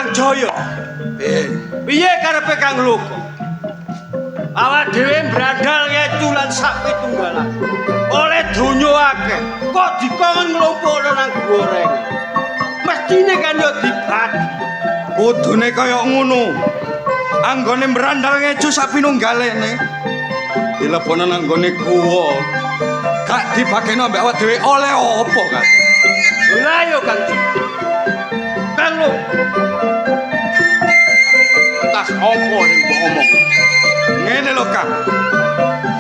Kang Jaya. Piye karepe Kang Loko? Awak dhewe brandal ngecu lan sak pitunggalan. Oleh donya akeh, kok dikon nglumpukno nang goreng. Mestine kan yo dibagi. Kudune kaya ngono. Anggone brandal ngecu sak pinunggalene. Dilebono nang gone guwa. Gak dibageno mbek awak dhewe oleh apa kan? Lah yo Kang. Kang Loko. Tas opo sing mbok omong? Ngene lho Kang.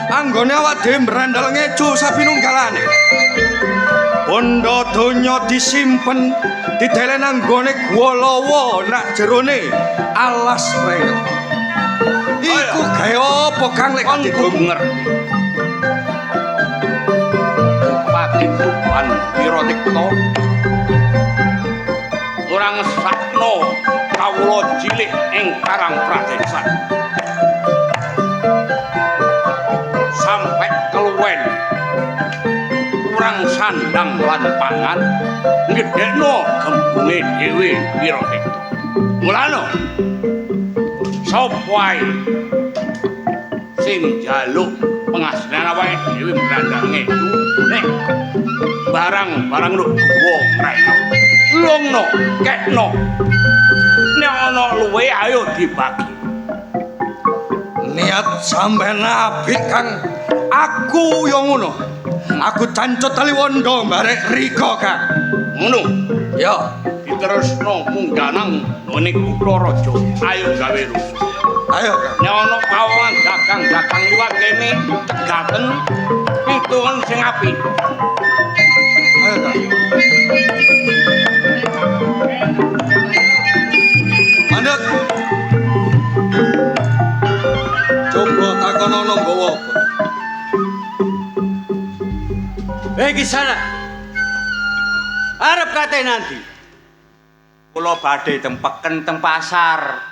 Anggone awak dhewe brandal ngecu sapinunggalane. Bondo donya disimpen didelen nang gone guwa lawa nak jerone alas rel. Iku gawe apa Kang lek didenger? Bupati Tuban Wirotikto ora ngesakno kawula cilik ing Karang Pradesan. Sampai keluwen kurang sandang lan pangan ngedekno gembunge dhewe Wirotikto. Mulane sapa wae sing njaluk penghasilan awake dhewe brandal ngecu nek barang-barang lu guwa mrene lungno kekno nek ana luwe ayo dibagi. Niat sampean apik Kang. Aku yo ngono. Aku cancot Taliwondo barek Rika Kang. Ngono. Ya, diterusno munggah nang ngene kutha raja. Ayo gawe rusuh. Ayo Kang. Nek ana pawongan dagang-dagang liwat kene tegaken pitungan sing apik. Ayo Kang. Mandek. Coba takon ana nggawa apa? Ki sana. Arep kate nanti. Kula badhe tempeken teng pasar.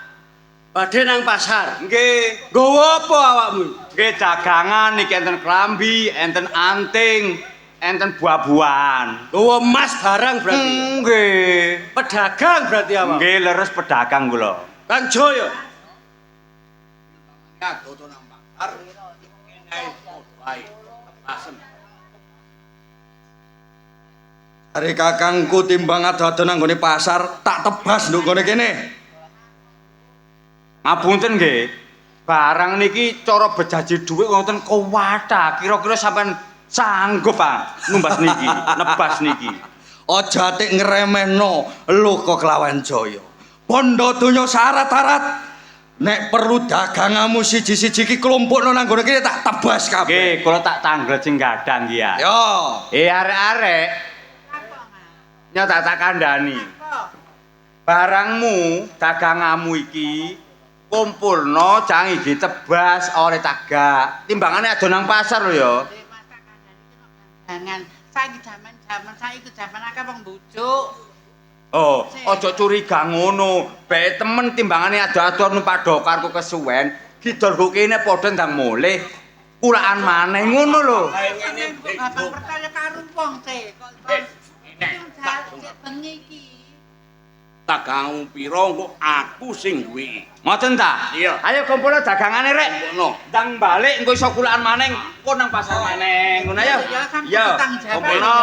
Badhe nang pasar. Nggih. Nggawa apa awakmu? Nggih dagangan iki enten klambi, enten anting, enten buah-buahan. Nggawa emas barang berarti. Nggih. Pedagang berarti awak. Nggih leres pedagang kula. Kang Jaya. Ya dodo nang pasar. Kene wae. Asem. Are kakangku timbang ado-ado nang gone pasar tak tebas nduk gone kene. Ngapunten nggih. Barang niki cara bejaji dhuwit wonten kuwatha. Kira-kira sampean sanggup Pak numbas niki, nebas niki. Aja atik ngremehno lho kok kelawan Jaya. Bondo donya syarat-syarat. Nek perlu daganganmu siji-siji iki klumpukno nang gone kene tak tebas kabeh. Nggih, kula tak tanggel sing gadang iki ya. Yo. Arek-arek nyata tak kandhani. Barangmu, daganganmu iki kumpulno jangan ditebas oleh tagak. Timbangane ado nang pasar lho ya. Jangan saiki jaman saiki jaman akeh wong bujuk. Oh, aja curiga ngono. Bae temen timbangane ado-ado numpak dokarku kesuwen, kidul kok kene padha ndang mulih. Kuraan maneh ngono lho. Ngene abang percaya karo wong teh kok bengi iki. Dagang pira kok aku sing duwe. Ngoten ta? Iya. Ayo kumpulno dagangane rek. Ngono. Ndang balik engko iso kulaan maneh engko nang pasar maneh. Ngono ayo. Iya. Kumpulno.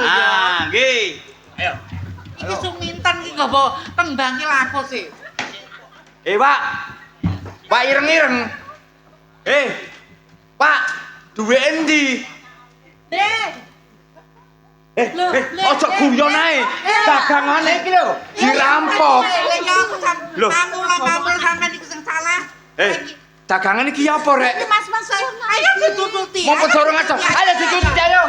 Ah, nggih. Ayo. Iki suminten iki nggawa tembang ki lapo sih? Pak. Pak ireng-ireng. Pak, duwe endi? Ojo guyon ae. Dagangane iki lho dirampok. Lho, kamu sampean iki sing salah. Dagangan iki apa rek? Mas, ayo ditututi. Mau dorong aja. Ayo ditututi ayo.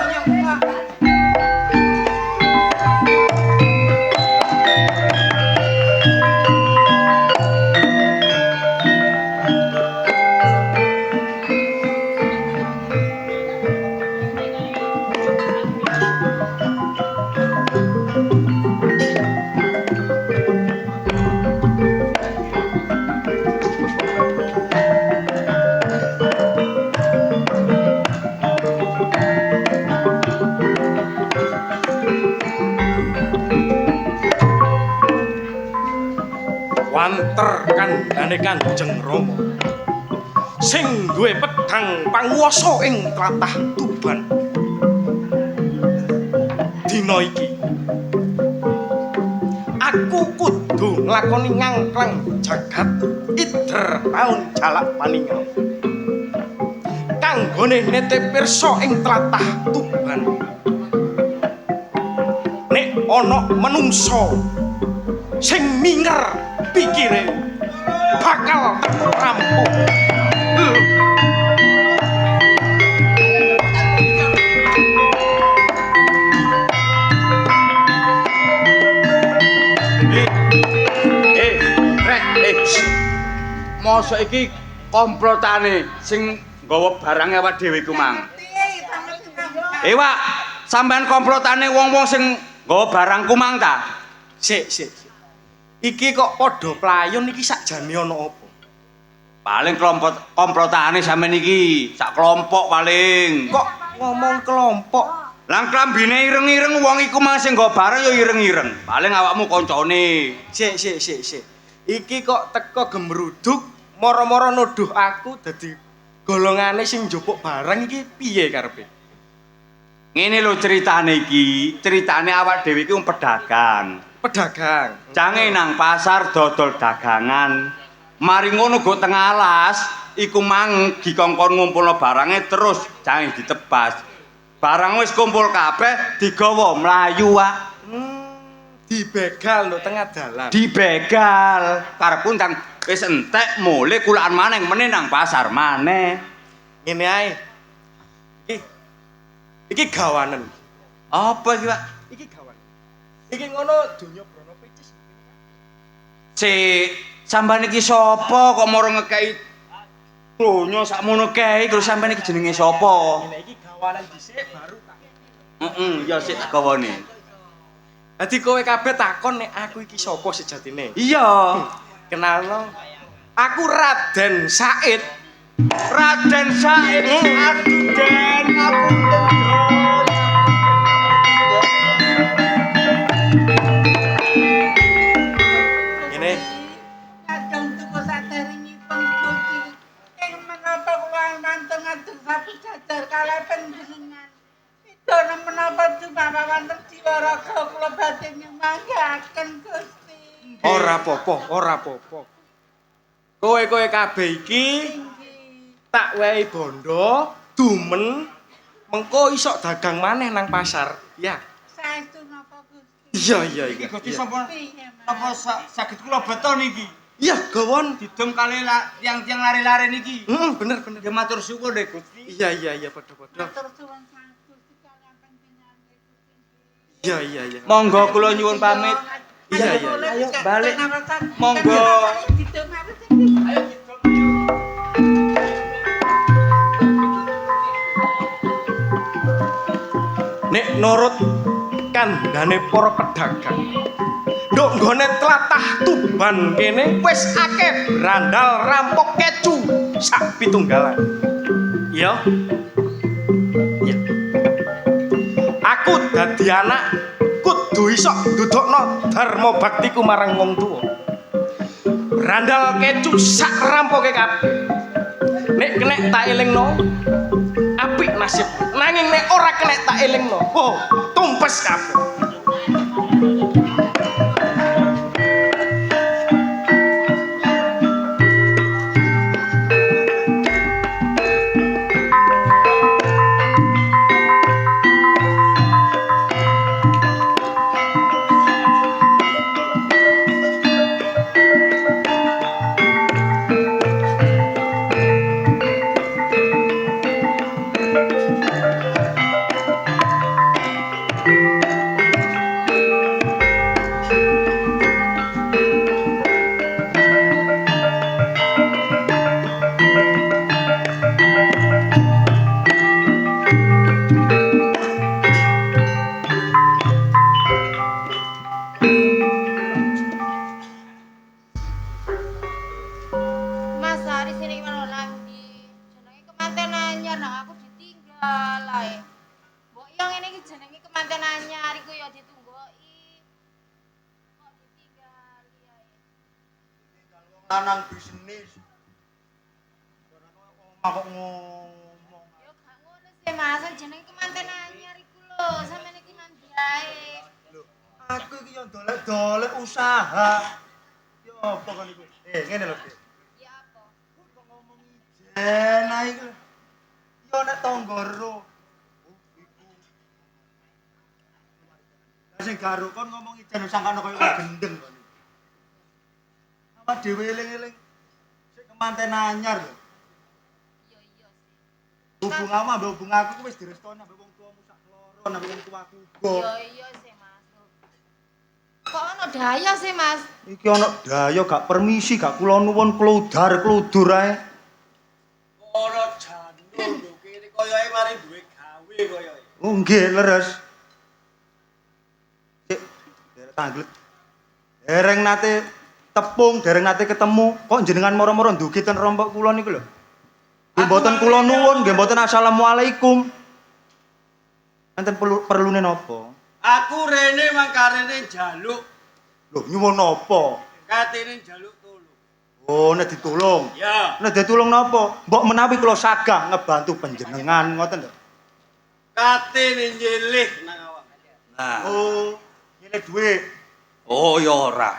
terkandhane Kanjeng Rama sing duwe pedhang panguwasa ing tlatah Tuban. Dina iki aku kudu nglakoni ngangklang jagat ider taun jalak paningau kanggone nete pirsa ing tlatah Tuban. Nek ana menungsa sing minger pikire bakal rampung. Mosok iki komplotane sing nggawa barang awak dhewe ku mang. Wak, sampean komplotane wong-wong sing nggawa barang ku mang ta? Sik. Iki kok padha playon iki sakjane ana apa? Paling komplotane sampean iki sak kelompok paling. Kok ngomong kelompok? Lah klambine ireng-ireng wong iku mang sing nggawa barang ya ireng-ireng. Paling awakmu koncone. Sik. Iki kok teko gemruduk moro-moro nuduh aku dadi golongane sing njupuk barang iki piye karepe? Ngene lho ceritane iki. Ceritane awak dhewe iki pedagang. Pedagang. Jange nang pasar dodol dagangan. Mari ngono go teng alas, iku mang dikongkon ngumpulno barange terus jange ditebas. Barang wis kumpul kabeh digawa mlayu, Wak. Dibegal nduk tengah dalan. Dibegal. Karepku ndang wis entek mulih kulaan maneh meneh nang pasar maneh. Ngene ae. Iki gawanen. Apa iki, Pak? Iki gawanen. Iki ngono donya brono picis. Sampeyan iki sapa kok moro ngekeki donya sakmono kae terus sampeyan iki jenenge sapa? Ngene iki gawanen dhisik baru tak. Ya sik tak gawane. Dadi kowe kabeh takon nek aku iki sapa sejatine. Iya. Kenalno. Aku Raden Said. Raden Said. Aduh, Den, ngapunten. Ngene. Kadang tuku saderengipun Gusti. Ing menapa kula manteng adus sapu jajar kalih panjenengan. Pidana menapa dumama wonten Jiwaraga kula badhe nyemanggaken Gusti. Ora apa-apa. Kowe kabeh iki tak wehi bondo, dumen, mengko iso dagang maneh nang pasar. Ya. Saestu napa Gusti? Iya. Iki Gusti sapa? Piye, Mas? Apa saged kula beto niki? Iya, gawon. Didem kali tiang-tiang lari-lari niki. Bener. Ya matur syukur deh Gusti. Iya, padha-padha. Matur suwun sangat Gusti kaliyan panjenengan Gusti. Iya. Monggo kula nyuwun pamit. Iya. Ayo balik. Monggo. Ayo Nek nurut kandhane para pedagang. Nduk nggone tlatah Tuban kene wis akeh brandal rampok kecu sak pitunggalan. Iya. Aku dadi anak kudu iso ndudukno dharma baktiku marang wong tuwa. Brandal kecu sak rampoke kabeh. Nek kenek tak elingno apik nasib. Nanging nek ora kenek tak elingno, tumpes kabeh. lanang bisnis. Omah kok ngomong. Yo gak ngono sih Mas, jenenge kemanten anyar iku lho, sampeyan iki mandi ae. Lho, aku iki yo dolek-dolek usaha. Yo apa kon iku? Ngene lho, Dik. Ya apa? Kok ngomong ijen ae iku. Yo nek tangga ro. Iku. Lah sing karo kon ngomong ijen sangkane koyo gendeng kon. Awak dhewe eling-eling sik kemanten anyar lho. Iya iya sih. Hubunganmu ambek hubung aku ku wis direstoni ambek wong tuamu sak loro, ambek wong tuaku uga. Iya sih Mas. Kok ono daya sih Mas? Iki ana daya gak permisi, gak kula nuwun kludur ae. Ora jandul lho kene koyoke mari duwe gawe koyoke. Oh nggih, leres. Cek, derek tanglet. Dereng nate tepung, dereng nate ketemu, kok jenengan moro-moro ndugi ten rompok kula niku lho. Nggih mboten kula nuwun, nggih mboten assalamualaikum. Enten perlune napa? Aku rene mangkarene njaluk, Lho nyuwun napa? katene njaluk tulung. Oh, nek ditulung. Ya, Nek ditulung napa? Mbok menawi kula sagah ngebantu panjenengan ngoten lho. katene nyilih nang awak. Nah, Oh, nyilih dhuwit. oh ya ora.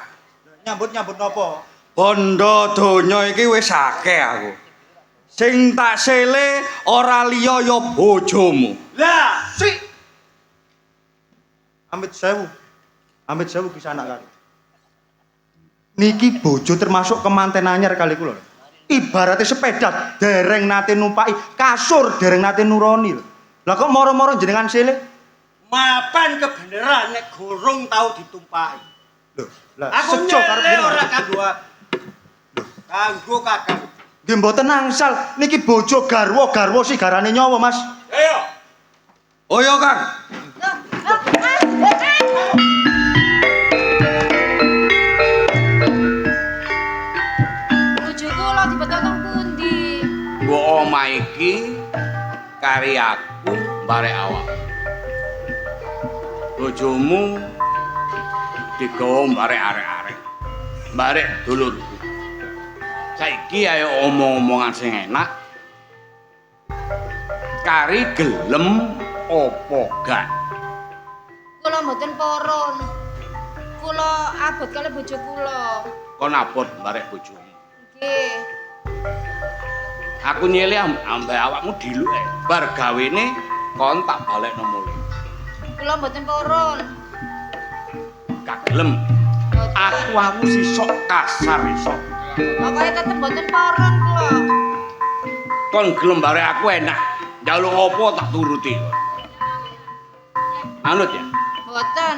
Nyambut napa? Bondo donya iki wis akeh aku. Sing tak sele ora liya ya bojomu. Lah, Sik. Amit sewu kisah anak kali. Niki bojo termasuk kemanten anyar kali kula. Ibaratnya sepeda dereng nate numpai, kasur dereng nate nuroni lho. Lah kok moro-moro jenengan sele? mapan kebeneran nek gorong tau ditumpahi. Lho, lah Aku sejo karep nyeleh jenengan. ora kanggo kanggo kakang. Nggih mboten angsal, niki bojo garwa sigarane nyawa, Mas. Ayo. Oh ya Kang. Bojoku lho dibetok nang pundi? Mbok omah iki kari aku barek awak. Bojomu digawa barek arek-arek. Barek dulurku. Saiki ayo omong-omongan sing enak. Kari gelem opo gak? Kula mboten poron. Kula abot kali bojo kula. Kon abot barek bojomu. Nggih. Aku nyilih ambek awakmu diluk ae. Bar gawene kon tak balekno mulih. Kula mboten poron. Gak gelem. Aku sisok kasar isok. Pokoke tetep mboten poron kula. Kon gelem barek aku enak. Njaluk opo tak turuti. Anut ya. Mboten.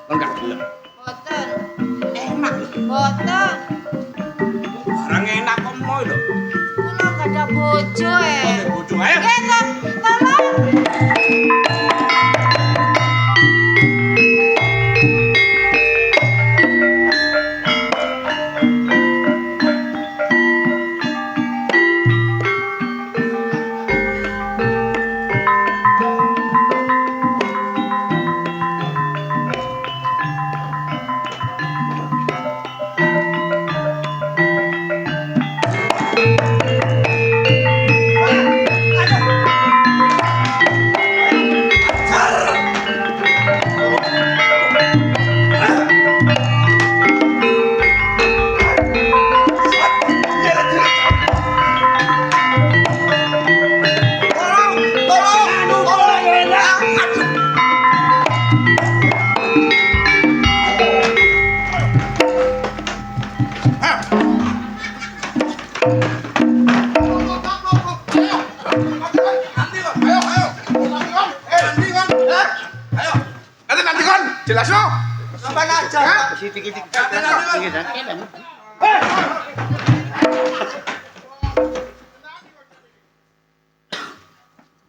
Kon gak gelem. Mboten. Enak. Mboten. Barang enak kok mau lho. Kula gak ada bojo Bojo ae. Nggih, tolong. Jelas no? Sampai aja.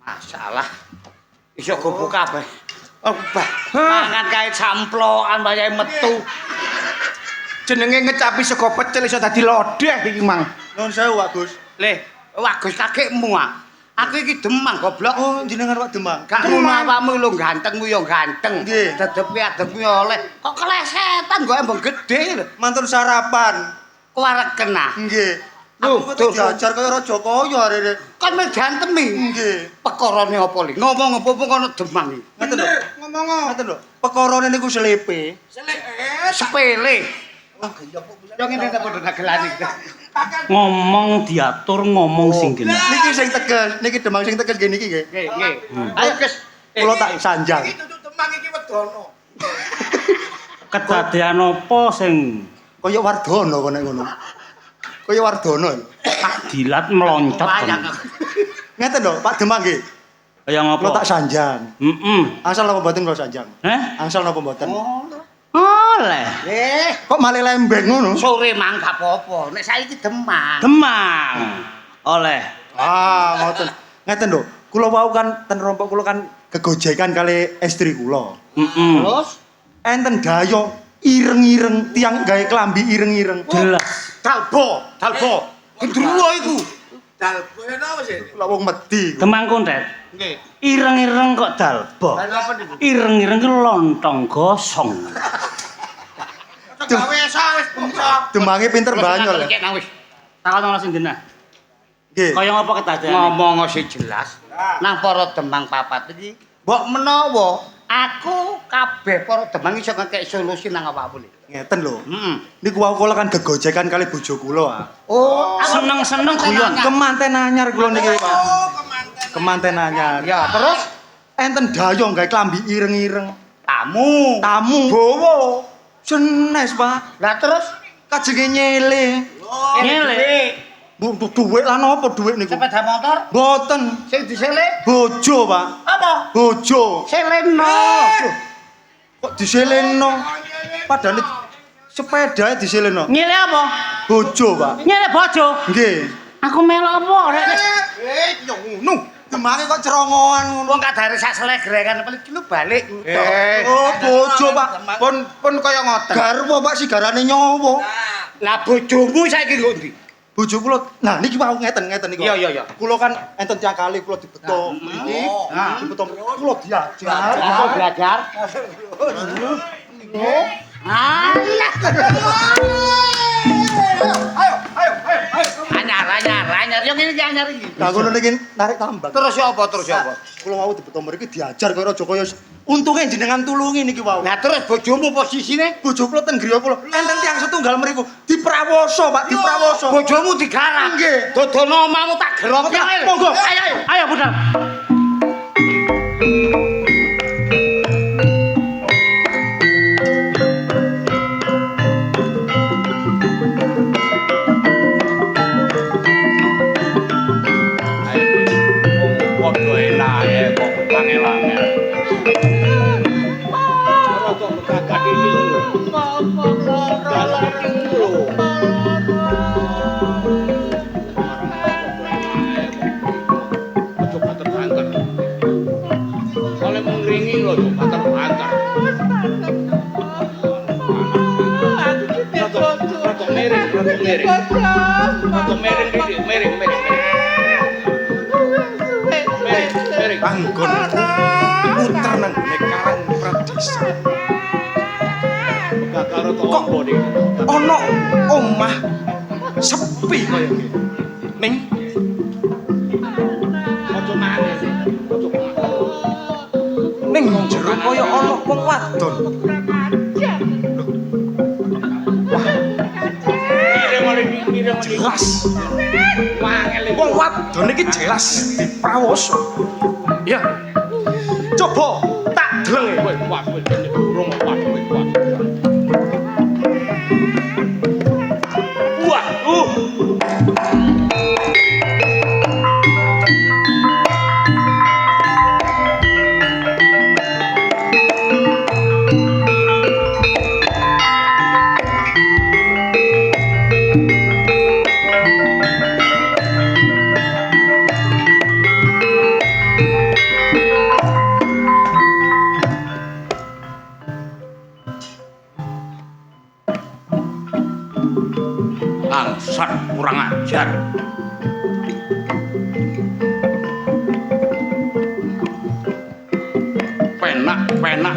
Masalah. Iso gobok kabeh. Mangan kae samplokan wayahe metu. Jenenge ngecapi sego pecel iso dadi lodeh iki, Mang. Nuwun sewu, Pak Gus. Le, wagus kakekmu ah. Aku iki demang goblok. Oh, jenengan Pak Demang. Gak ngono awakmu lho gantengmu ya ganteng. Nggih. Dedepi adepmu ya oleh. Kok kelesetan kok embong gede lho. Mantun sarapan. kuwareken ah. Nggih. Lho, Aku kok diajar kaya raja kaya arek. Kon wis gantemi. Nggih. Pekorane apa li? Ngomong apa kono demang iki. Ngeten lho. Ngeten lho. Pekorane niku selepe. Sepele. Yo ngene ta padha dagelan iki. Ngomong diatur ngomong sing genah. Niki sing teges, niki demang sing teges nggih niki nggih. Nggih, nggih. Ayo Gus. Kula tak sanjang. Kedadean apa sing Kaya Wardana kok nek ngono. Kaya Wardana. tak dilat meloncat. Wayang. Ngeten lho, Pak Demang nggih. Kaya Kula ngapa? tak sanjang. Asal napa mboten kula sanjang? Angsal napa mboten? Oleh. Kok malah lembeng ngono? Sore mang gak apa-apa. Nek saiki demang. Demang. Oleh. Ngoten. Ngeten lho, kula wau kan ten rompok kula kan gegojekan kali istri kula. Terus Enten dayo ireng-ireng tiang gawe klambi ireng-ireng. Jelas. dalbo. Gendruwo iku. Kula wong medhi. Demang kondet. Nggih. Ireng-ireng kok dalba. Lah napa niku? Ireng-ireng ki lontong gosong. Gawe wis bungso. Demange pinter banyol. Cek nang wis. Takon ana sing genah. Nggih. Kaya ngapa kedadean? Ngomong sing jelas. Nang para demang papat iki, mbok menawa aku kabeh para demang iso ngekek solusi nang awakmu iki. Ngeten lho. Heeh. Niku wau kula kan gegojekan kali bojo kula. Oh, Seneng-seneng guyon. Kemanten anyar kula niki, Pak. Kemanten anyar. ya terus Enten dayo gawe klambi ireng-ireng. tamu. Tamu bawa senes, Pak. Lah terus Kajenge nyele. Nyelek. Bu dhuwit lan apa dhuwit niku? sepeda motor Mboten. sing disele Bojo, Pak. apa? Bojo. Seleno. Kok diseleno? Padahal sepeda diseleno. Nyelek apa? Bojo, Pak. Nyelek bojo. Nggih. Aku melok apa rek? Yo ngono. Demange kok cerongoan ngono. Wong kadare sak selegrekan paling kilo balik. Oh, bojo, Pak. Pun kaya ngoten. Garwa, Pak, sigarane nyawa. Lah bojomu saiki nggo ndi? Bojo kula, nah niki wau ngeten niku. Iya. Kula kan enten tiang kali kula dibeto mriki. Dibeto mriki kula diajar. Aku belajar. Anyar. Yo ngene iki anyar iki. Lah ngono niki narik tambang. Terus apa? Kula wau dibeto mriki diajar kaya raja kaya untunge jenengan tulungi niki wau. Lah terus bojomu posisine? Bojo kula ten griya kula enten tiang setunggal mriku diprawoso, Pak, diprawoso. Bojomu digarap. Nggih. Dodono omamu tak gerok. Monggo. Ayo budal. Padha enake kok angel-angel. Soale mengringi lho, banter-banter. Rada miring. Rada miring iki, miring. Miring. Panggon muter nang gone Karang Pradesa. Karo to ombo iki. Ana omah sepi kaya ngene. Ning Aja nangis. ning jero kaya ana wong wadon. Miring. Jelas. Wangel iki. Wong wadon iki jelas diprawoso. Ya. Coba tak deleng. Wis kuat dene burung kuat. Wah, Bangsat kurang ajar. Penak.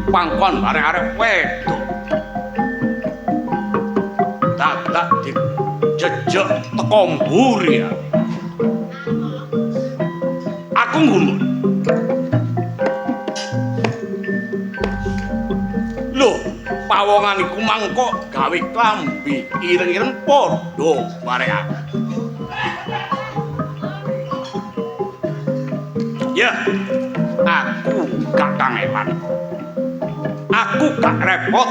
pangkon arek-arek wedok. Dadak dijejek teko mburi. Aku ngulur. Loh, pawongan iku mangkok gawe klambi ireng-ireng padha bareng aku. Ya, aku gak kangelan. Aku gak repot.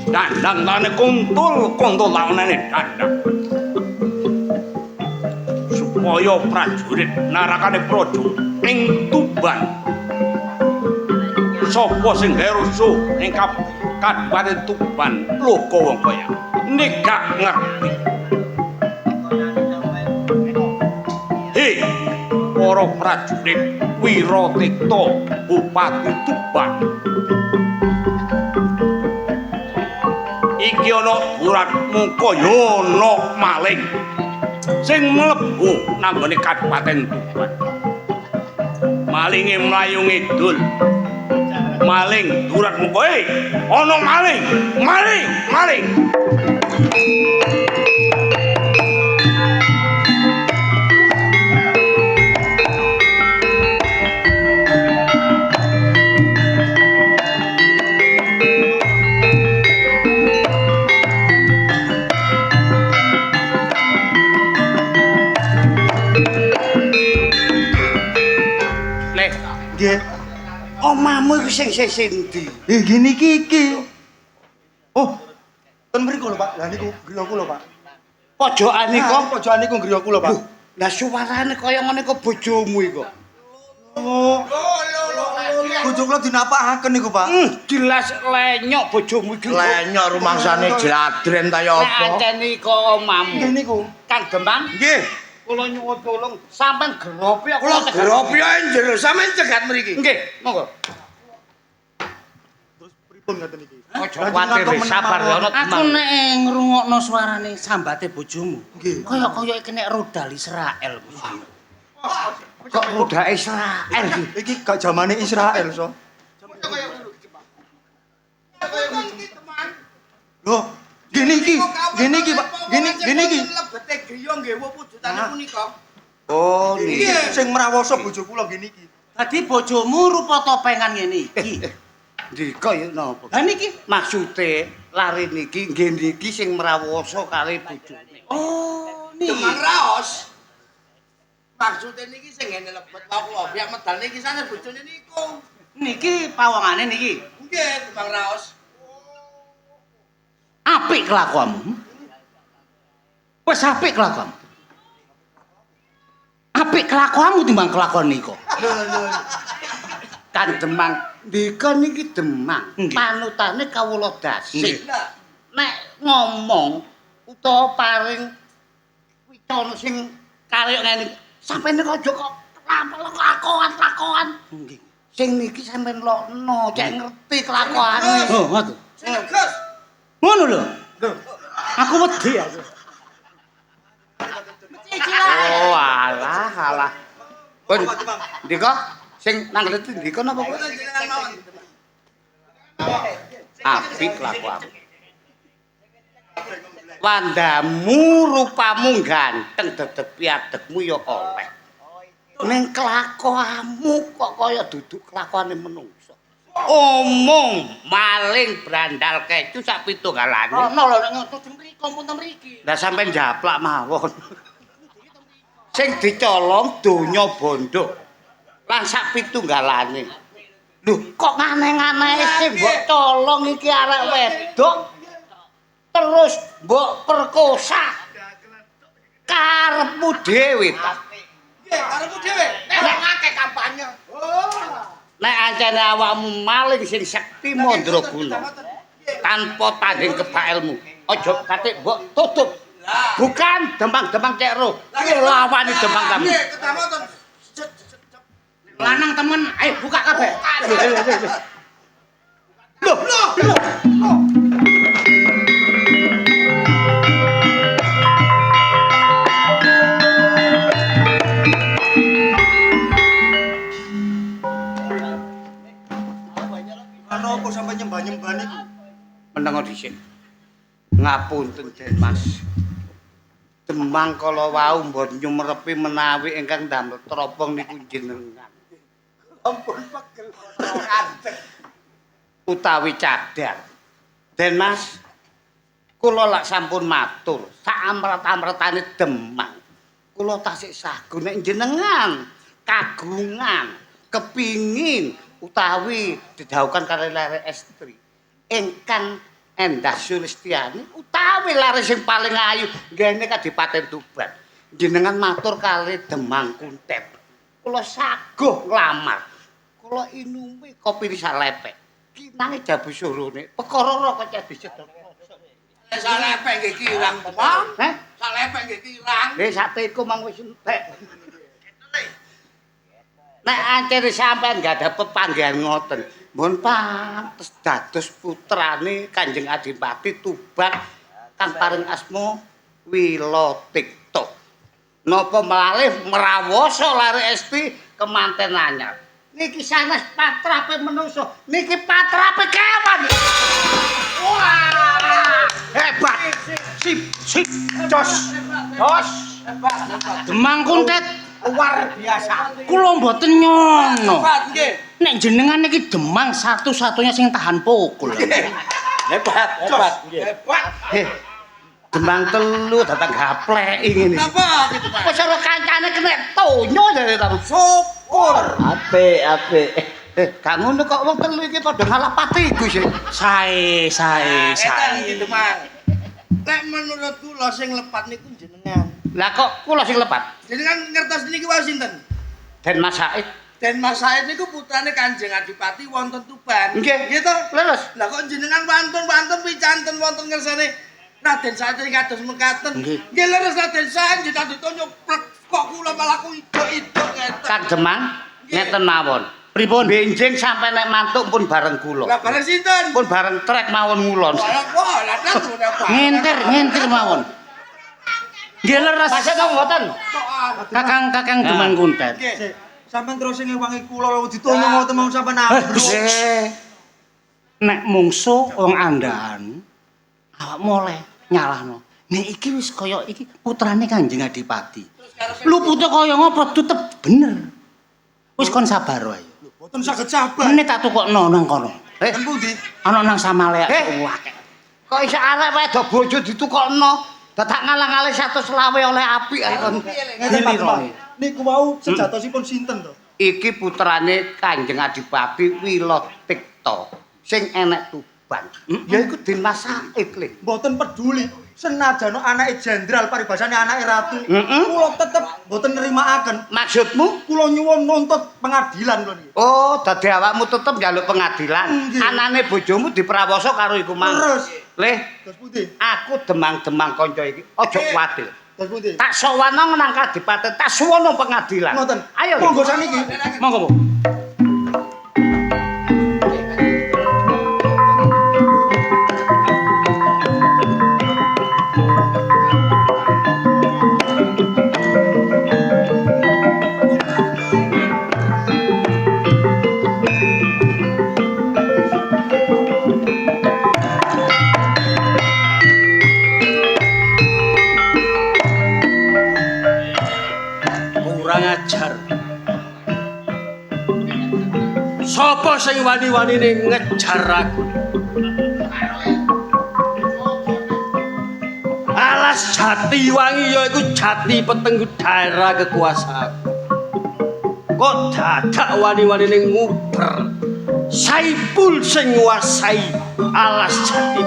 Dandang lane kuntul lawanane dandang. Supaya prajurit narakane praja ing Tuban. Sapa sing gawe rusuh ning Kabupaten Tuban, loko wong kaya. Nek gak ngerti. Hei, para prajurit Wiratekta Bupati Tuban. Iki ana uratmu kaya ana maling sing mlebu nang gone Kabupaten Tuban. Malinge mlayu ngidul. Maling uratmu kowe. Ana maling. Nggih. Omahmu iku sing sendi? Gini iki. Oh, ten mriku lho, Pak. Lah niku griya kula, Pak. Pojokan iku, pojokan niku griya kula, Pak. lah suarane kaya ngene kok bojomu iku. Oh. Bojo kula dinapakaken niku, Pak. Jelas lenyok bojomu iki. Lenyok rumangsane jladren ta ya Nek apa? ancen iku omahmu. Nggih niku. Kang Demang, Nggih. kula nyuwun tulung sampean geropi aku. Kula geropi ae jero sampean cegat mriki. Nggih, monggo. Terus pripun ngaten iki? Aja kuwatir sabar ya ana Aku Demang. nek ngrungokno suarane sambate bojomu, Nggih. kaya iki nek rudal Israel bojomu. Kok roda Israel iki? Iki gak zamane Israel, so. Loh, gini iki, Pak. Gini iki. Lebete griya nggih wujudane punika. Oh, Iki sing mrawasa bojo kula gini iki. Dadi bojomu rupa topengan ngene iki. Ndika ya napa? Lah niki Maksude lari niki nggih niki sing mrawasa kali bojone. oh niki. Demang raos. Maksude niki sing ngene lebet kula biak medal niki sanes bojone niku. Niki pawongane niki. Nggih, demang raos. Apik kelakuanmu. Wes apik kelakuanmu. Apik kelakuanmu timbang kelakuan niko. Kan Demang, ndika niki Demang. Nggih. Panutane kawula dasih. Nggih. Nek ngomong utawa paring wicana sing kaya ngene, sampeyan aja kok lakoan. Nggih. Sing niki sampeyan lokno, cek ngerti kelakuane. Oh, ngoten. Gus. Ngono lho. Aku wedi aku. Oh, alah. Pun ndika sing nang leti ndika napa kok? Apik kelakuanmu. Wandamu rupamu ganteng dedeg piadegmu ya oleh. Ning kelakuanmu kok kaya duduk kelakuane menungso. Omong maling brandal kecu sak pitunggalane. Ono lho nek ngoten mriki kompon mriki. Lah sampean japlak mawon. Sing dicolong donya bondo. Lan sak pitunggalane. Lho, kok aneh-aneh sing mbok colong iki arek wedok. Terus mbok perkosa. Karepmu dhewe ta. Nggih, karepmu dhewe. Nek ngake kampanye. Nek ancene awakmu maling sing sekti mandraguna. Tanpa tanding kebak ilmu. Aja katik mbok tutup. Bukan Demang-Demang cek roh. Iki lawani Demang kamu. Nggih, kedamoten. Lanang temen, ayo buka kabeh. Ngapunten Den Mas. Demang kala wau mbon nyumrepi menawi ingkang damel tropong niku jenengan. Ampun pegel Utawi cadar. Den Mas, kula lak sampun matur, sak amret-amretane Demang. Kula tasih sagu nek jenengan kagungan, kepingin utawi didhawuhkan karo lare estri ingkang Endah Sulistiani utawi lare sing paling ayu nggene Kadipaten Tuban. Jenengan matur kali Demang Kuntet. Kula saguh nglamar. Kula inumi kopi salepek. Kinange jabu surune. Perkara ora kok disedot. Salepek nggih kirang, Demang. Heh? Salepek nggih kirang. Nggih sateku mang wis entek. Nek ancen sampean gak dapet panggihan ngoten, mun pantes dados putrane Kanjeng Adipati Tuban kang paring asma Wilotikto. Napa malih mrawasa lare esti kemanten anyar. Niki sanes patrape manungsa, niki patrape kewan. Wah! Hebat. Sip, jos. Demang Kuntet, Luar biasa. kula mboten nyono. Nggih. Nek jenengan iki Demang satu-satunya sing tahan pukul. Hebat. Heh. Demang telu datang gapleki ngene. Napa gitu, Pak? Kok karo kancane kena tonyo jare ta. Syukur. Apik. Gak ngono kok wong telu iki padha ngalah patiku sih. Sae. Etan gitu, Mang. Nek menurut kula sing lepat niku jenengan. Lah kok kula sing lepat? Jenengan ngertos niki wau sinten? Den Mas Said. Den Mas Said niku putrane Kanjeng Adipati wonten Tuban. Nggih. Nggih to? Leres. Lah kok jenengan wonten picanten wonten ngersane Raden Said iki kados mekaten. Nggih. Nggih leres Raden Said ditandhi nyoplek kok kula malah ku ido-ido ngeten. Kang Demang ngeten mawon. Pripun? Benjing sampe nek mantuk pun bareng kula. Lah bareng sinten? Pun bareng trek mawon ngulon. Wah, lah terus Ngenter mawon. Nggih leres. Pasien kok mboten? Kakang Demang Kuntet. Nggih. Sampeyan terus sing ngewangi kula ditonyo ngoten mau sampeyan ambruk. Nek mungsu wong andahan awak mulai nyalahno. Nek iki wis kaya iki putrane Kanjeng Adipati. Lu putu kaya ngopo tetep bener. Wis kon sabar wae. Mboten saged sabar. Meneh tak tukokno nang kono. Ten pundi? Ana nang Samalaya Eh. akeh. Kok iso arek wae do bojo ditukokno. Dadak ngalang-aling 120 oleh apik ae kon. Ngeten Pak Demang. Niku wau sejatosipun sinten to? Iki putrane Kanjeng Adipati Wilotikto sing enek Tuban. Yaiku Dimas Said le. Mboten peduli. Senajan anake jenderal paribasane anake ratu. Kula tetep mboten nrimakaken. Maksudmu? Kula nyuwun nuntut pengadilan kula niki. Oh, dadi awakmu tetep njaluk pengadilan. Nggih. Anane bojomu diprawoso karo iku mang. Terus. Le, Terus pundi? aku demang-demang kanca iki. Aja kuwatir. Terus pundi? Tak sowan nang Kadipaten, tak suwono pengadilan. Ngoten. Ayo. Monggo saniki. Monggo, Bu. Kurang ajar. Sopo sing wani-wanine ngejar aku? Alas Jatiwangi yaiku jati petenggu daerah kekuasaanku. Kok dadak wani-wanine nguber Saipul sing nguasai alas jati.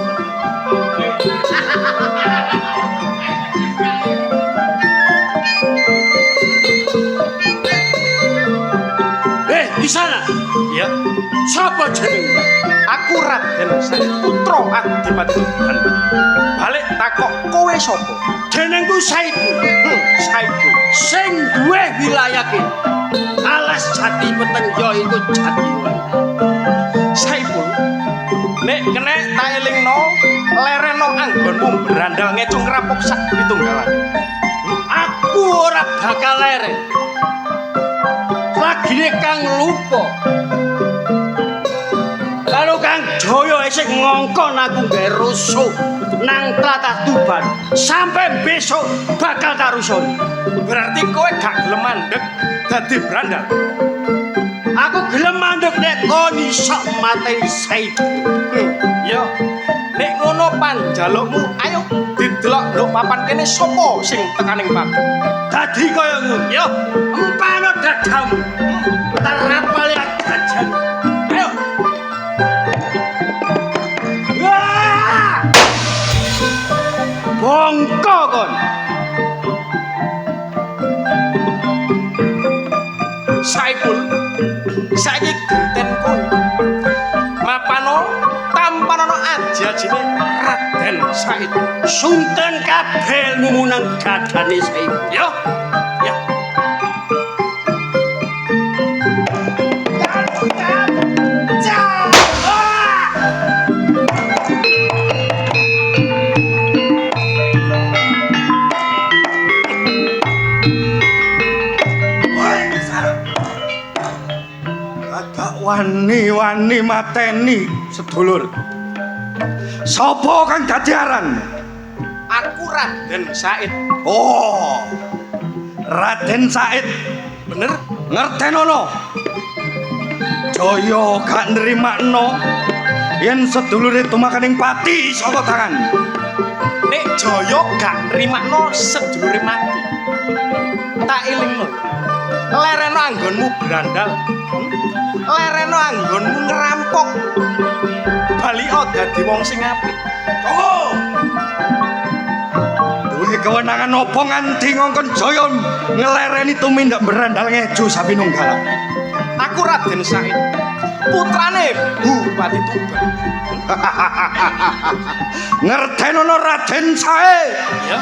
Di sana. Ya, Siapa jeneng? aku Raden Said putra Adipati Tuban. Balik takok kowe sapa? Jenengku Saipul. Saipul. Sing duwe wilayah ki. Alas Jati Peteng ya iku Jatiwangi. Saipul. Nek kena tak elingno, lereno anggonmu berandal ngecung rampok sak pitunggalan. Aku ora bakal leren. Lagine Kang lupa. Karo Kang Jaya isih ngongkon aku gawe rusuh nang tlatah Tuban. Sampai besok bakal tarusun. Berarti kowe gak gelem mandeg dadi brandal. Aku gelem mandeg nek kon iso mateni Said. Ya, nek ngono panjalukmu, ayo didelok nduk papan kene sapa sing tekaning pati. Dadi kaya ngono. Ya, empano dadamu. Terapal ya jajan. Ayo. Wah! Bongko kon. Saipul, saiki genten kowe. Mapano tampanono aji-ajine Raden Said. Sunten kabeh ilmu nang dadane Said. Ya, ya. Wani-wani mateni sedulur. Sapa kang dadi aran? Aku Raden Said. Oh. Raden Said. Bener? Ngertenono. Jaya gak nrimakno yen sedulure tumakaning pati saka tangan. Nek Jaya gak nrimakno sedulure mati. Tak elingno. Lereno anggonmu brandal. Lereno anggonmu ngerampok. Bali dadi wong sing apik. Oh. Duwe kewenangan apa nganti ngongkon Jaya ngelereni tumindak berandal ngeju sapinunggalan. Aku Raden Said, putrane Bupati Tuban. Ngertenono Raden Said. Ya.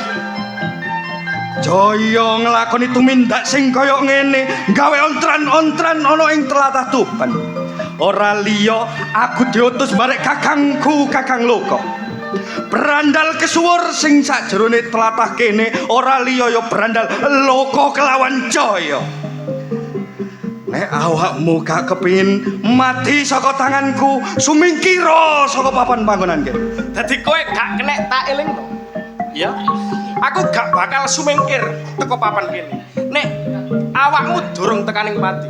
Jaya nglakoni tumindak sing kaya ngene, gawe ontran-ontran ana ing tlatah Tuban. Ora liya aku diutus marek kakangku Kakang Loka. Berandal kesuwur sing sakjerone tlatah kene ora liya ya berandal Loka kelawan Jaya. Nek awakmu gak kepingin mati saka tanganku, sumingkira saka papan panggonan kene. Dadi kowe gak kenek tak elingno. Ya. Aku gak bakal sumengkir teko papan kene. Nek awakmu durung tekaning pati.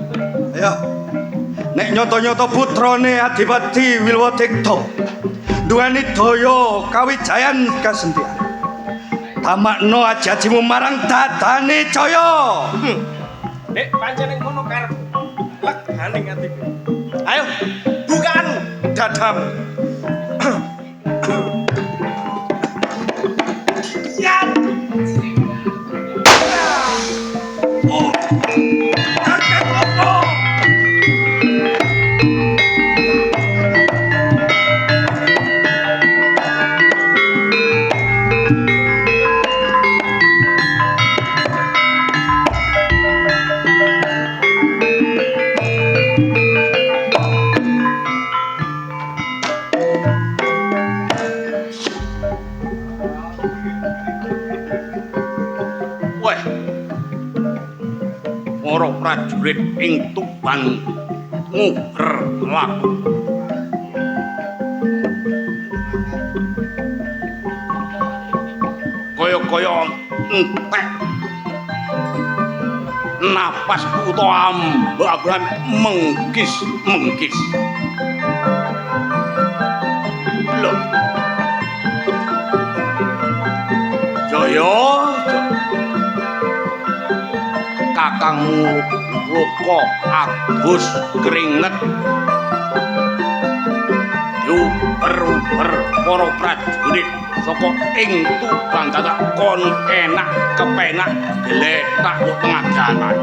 Ya. Nek nyoto-nyoto putrane Adipati Wilwadikta duweni daya kawijayan kasentian. Tamakno ajajimu marang dadane Jaya. Nek pancen ngono karep legane atiku. Ayo, bukaan dadamu. Siap. Oh. Kakek Loka. Para prajurit ing Tuban nguber laku. Kaya-kaya entek napasku utawa ambak mengkis-mengkis. Lho. Jaya, kakangmu Loka adus keringet diuber-uber para prajurit saka ing Tuban dadak kon enak kepenak gletak yo tengah dalan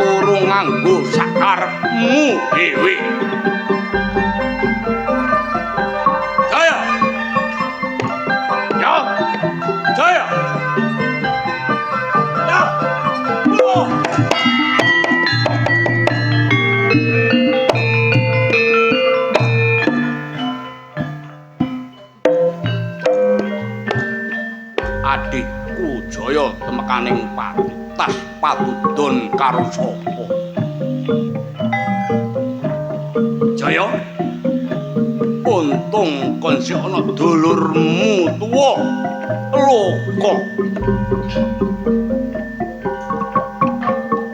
turu nganggo sakarepmu dhewe. Jaya, ya Jaya. Adikku Jaya temekaning pati tas padudon karo sapa? Jaya, untung kon sik ana dulurmu tuwa Loko.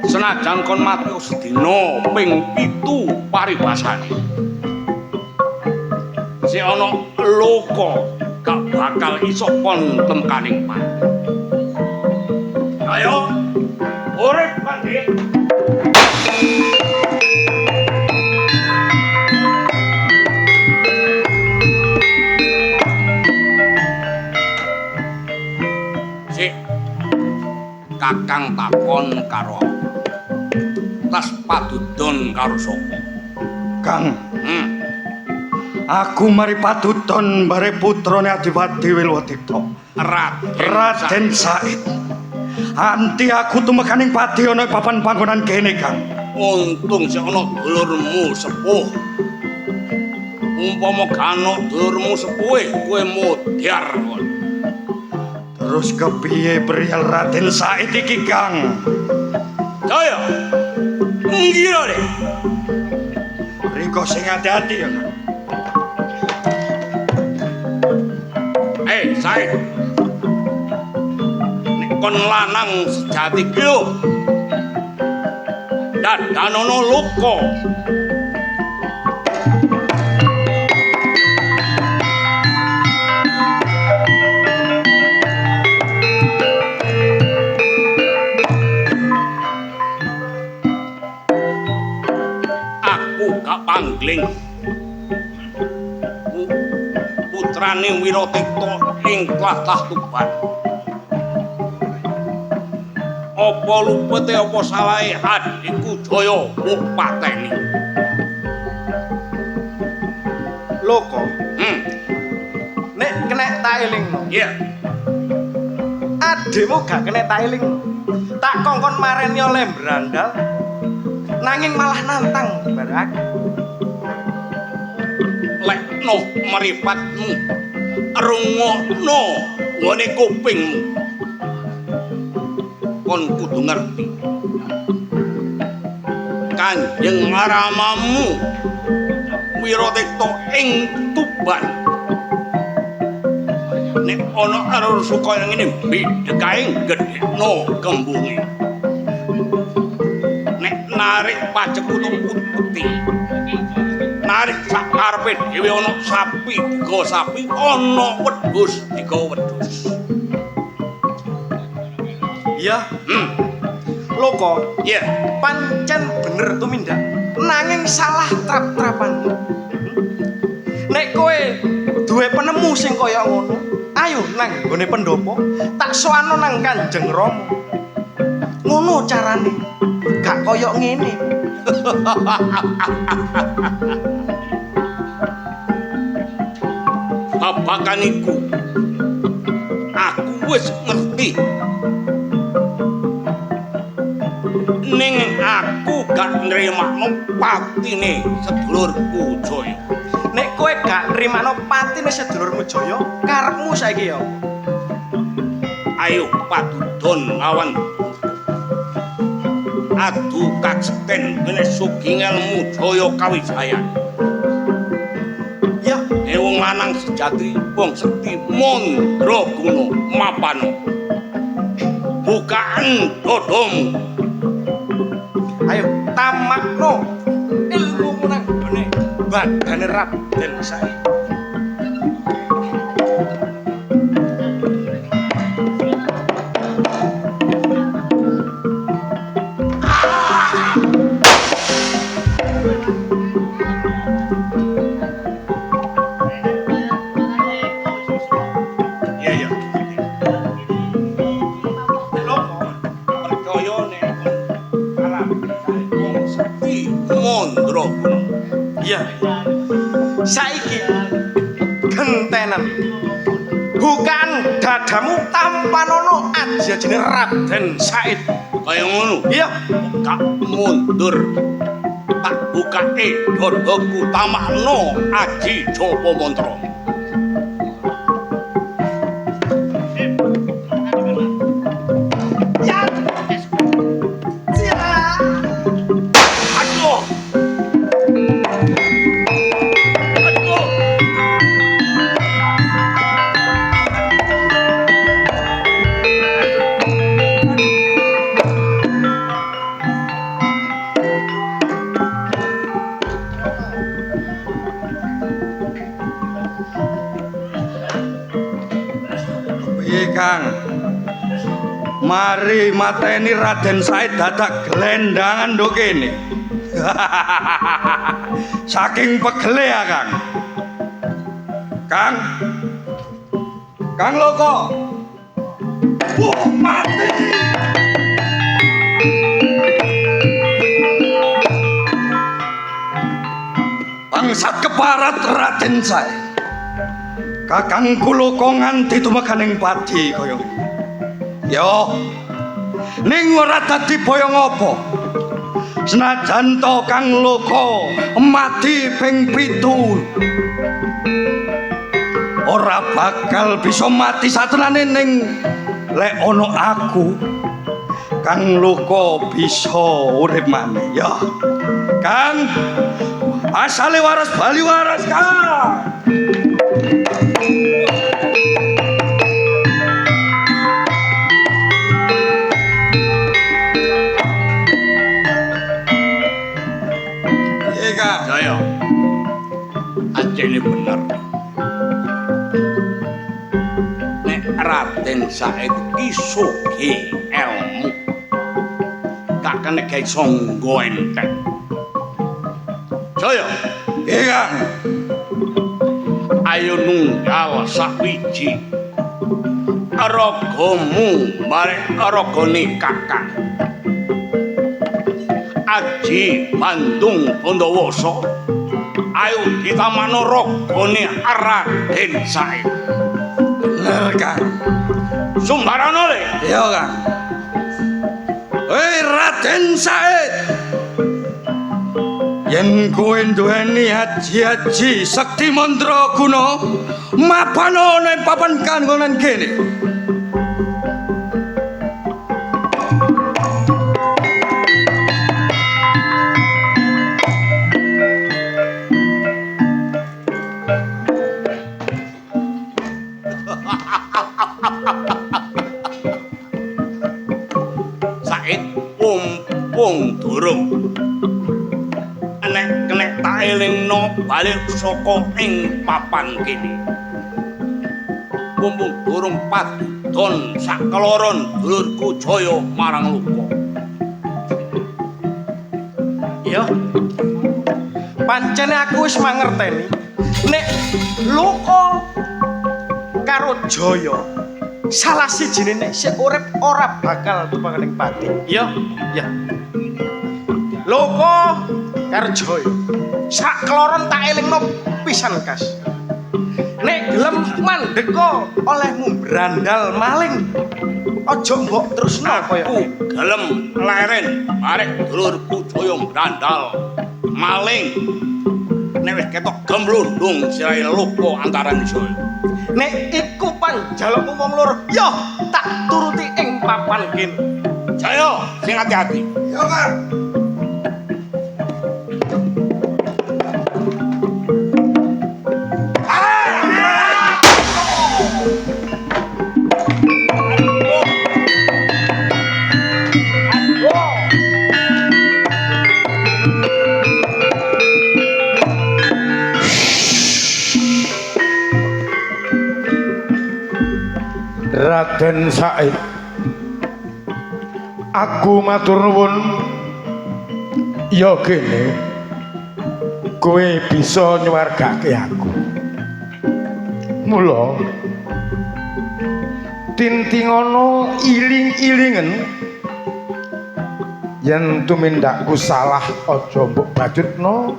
Senajan kon mati sedina ping 7 paribasane. Si ana Loko gak bakal iso kon temkaning mati. Ayo urip Pandhi. Kakang takon karo tas padudon karo sapa? Kang. Aku mari padudon bare putrane Adiwadi Wilwadita. Raden Said. Anti aku tumekaning pati ana papan panggonan kene, Kang. Untung sik ana dulurmu sepuh. Umpama kano dulurmu sepuh, kowe mudyar kon. Terus kepiye perihal Raden Said iki, Kang? Saya ngira deh. Ringko sing hati-hati ya, Kang. Said. Nek kon lanang sejati ki lho. Dadanono Loko. Panggling putrane Wiratita ing tlatah Tuban. Apa lupute apa salahe adikku Jaya mbok pateni. Loko. Nek kenek tak elingno. Iya. Adikmu gak kenek tak elingno. Tak kongkon mareni oleh Brandal. Nanging malah nantang barak. Lekno mripatmu rungokno ngene kupingmu kon kudu ngerti Kanjeng Ramamu Wiratita ing Tuban nek ana arur kaya ngene bidhekae gedhekno kembunge nek narik pacekutu putih narik sakarepe dhewe ana sapi digawa sapi ana wedhus digawa wedhus. Iya. Loko. Iya. Pancen bener tumindak. Nanging salah trap-trapan. Nek kowe duwe penemu sing kaya ngono, ayo nang gone pendopo, tak soano nang Kanjeng Rama. Ngono carane. Gak kaya ngene. Babakan iku aku wis ngerti ning aku gak nrimakno patine sedulurku Jaya. Nek kowe gak nrimakno patine sedulurmu Jaya, karepmu saiki ya. Ayo padudon lawan adu kaksten kene sugingelmu Jaya Kawijayan. Ya, wong lanang sejati wong sekti mandraguna mapano. Bukaan dodomu. Ayo tamakno ilmumu nang gone badane Raden Said. Iya. Saiki gentenan. Bukan dadamu tampanono ajajine Raden Said. Kaya ngono. Iya. Gak mundur. Tak bukake dadaku tamakno Aji Japa Mantra. Mari mateni Raden Said dadak gelendangan nduk kene. Saking pegele ya, Kang. Kang Loko. Wah, mati. Bangsat keparat Raden Said. Kakang kula kok nganti tumekaning pati kaya ngene. Yo. Ning ora dadi boyong apa. Senajan to Kang Loko mati ping 7. Ora bakal bisa mati satenane ning lek ana aku. Kang Loko bisa urip maneh ya. Kang asale waras bali waras Kang. Jaya, anjene bener. Nek Raden Said iki sugih ilmu, gak kena gawe sangga enteng. Jaya, Iya. ayo nunggal sakwiji ragamu bareng ragane Kakang Aji Bandung Bondowoso. Ayo ditamano ragane Raden Said. Bener Kang. Sumbarana le. Iya Kang. Hei Raden Said. Yen kowe duweni haji-haji sekti mandraguna mapano ning papan kanggonan kene. Said mumpung durung nek tak elingno balik saka ing papan kene. Mumpung durung padon sakloron dulurku Jaya marang Luka. Iya. Pancene aku wis mangerteni nek Luka karo Jaya salah sijine nek sik urip ora bakal tumpaking pati. Iya, iya. Luka karo Jaya sakloron tak elingno pisan kas. Nek gelem mandeka olehmu brandal maling, aja mbok terusno kaya Aku gelem leren barek dulurku Jaya brandal maling. Nek wis ketok gemblundung sirahe Luka antaran Jaya. nek iku panjalukmu wong loro, yo tak turuti ing papan kene. Jaya, sing hati-hati. Iya Kang. Raden Said, aku matur nuwun. Ya kene kowe bisa nyuwargake aku. Mula tintingono iling-ilingen yen tumindakku salah aja mbok bajutno,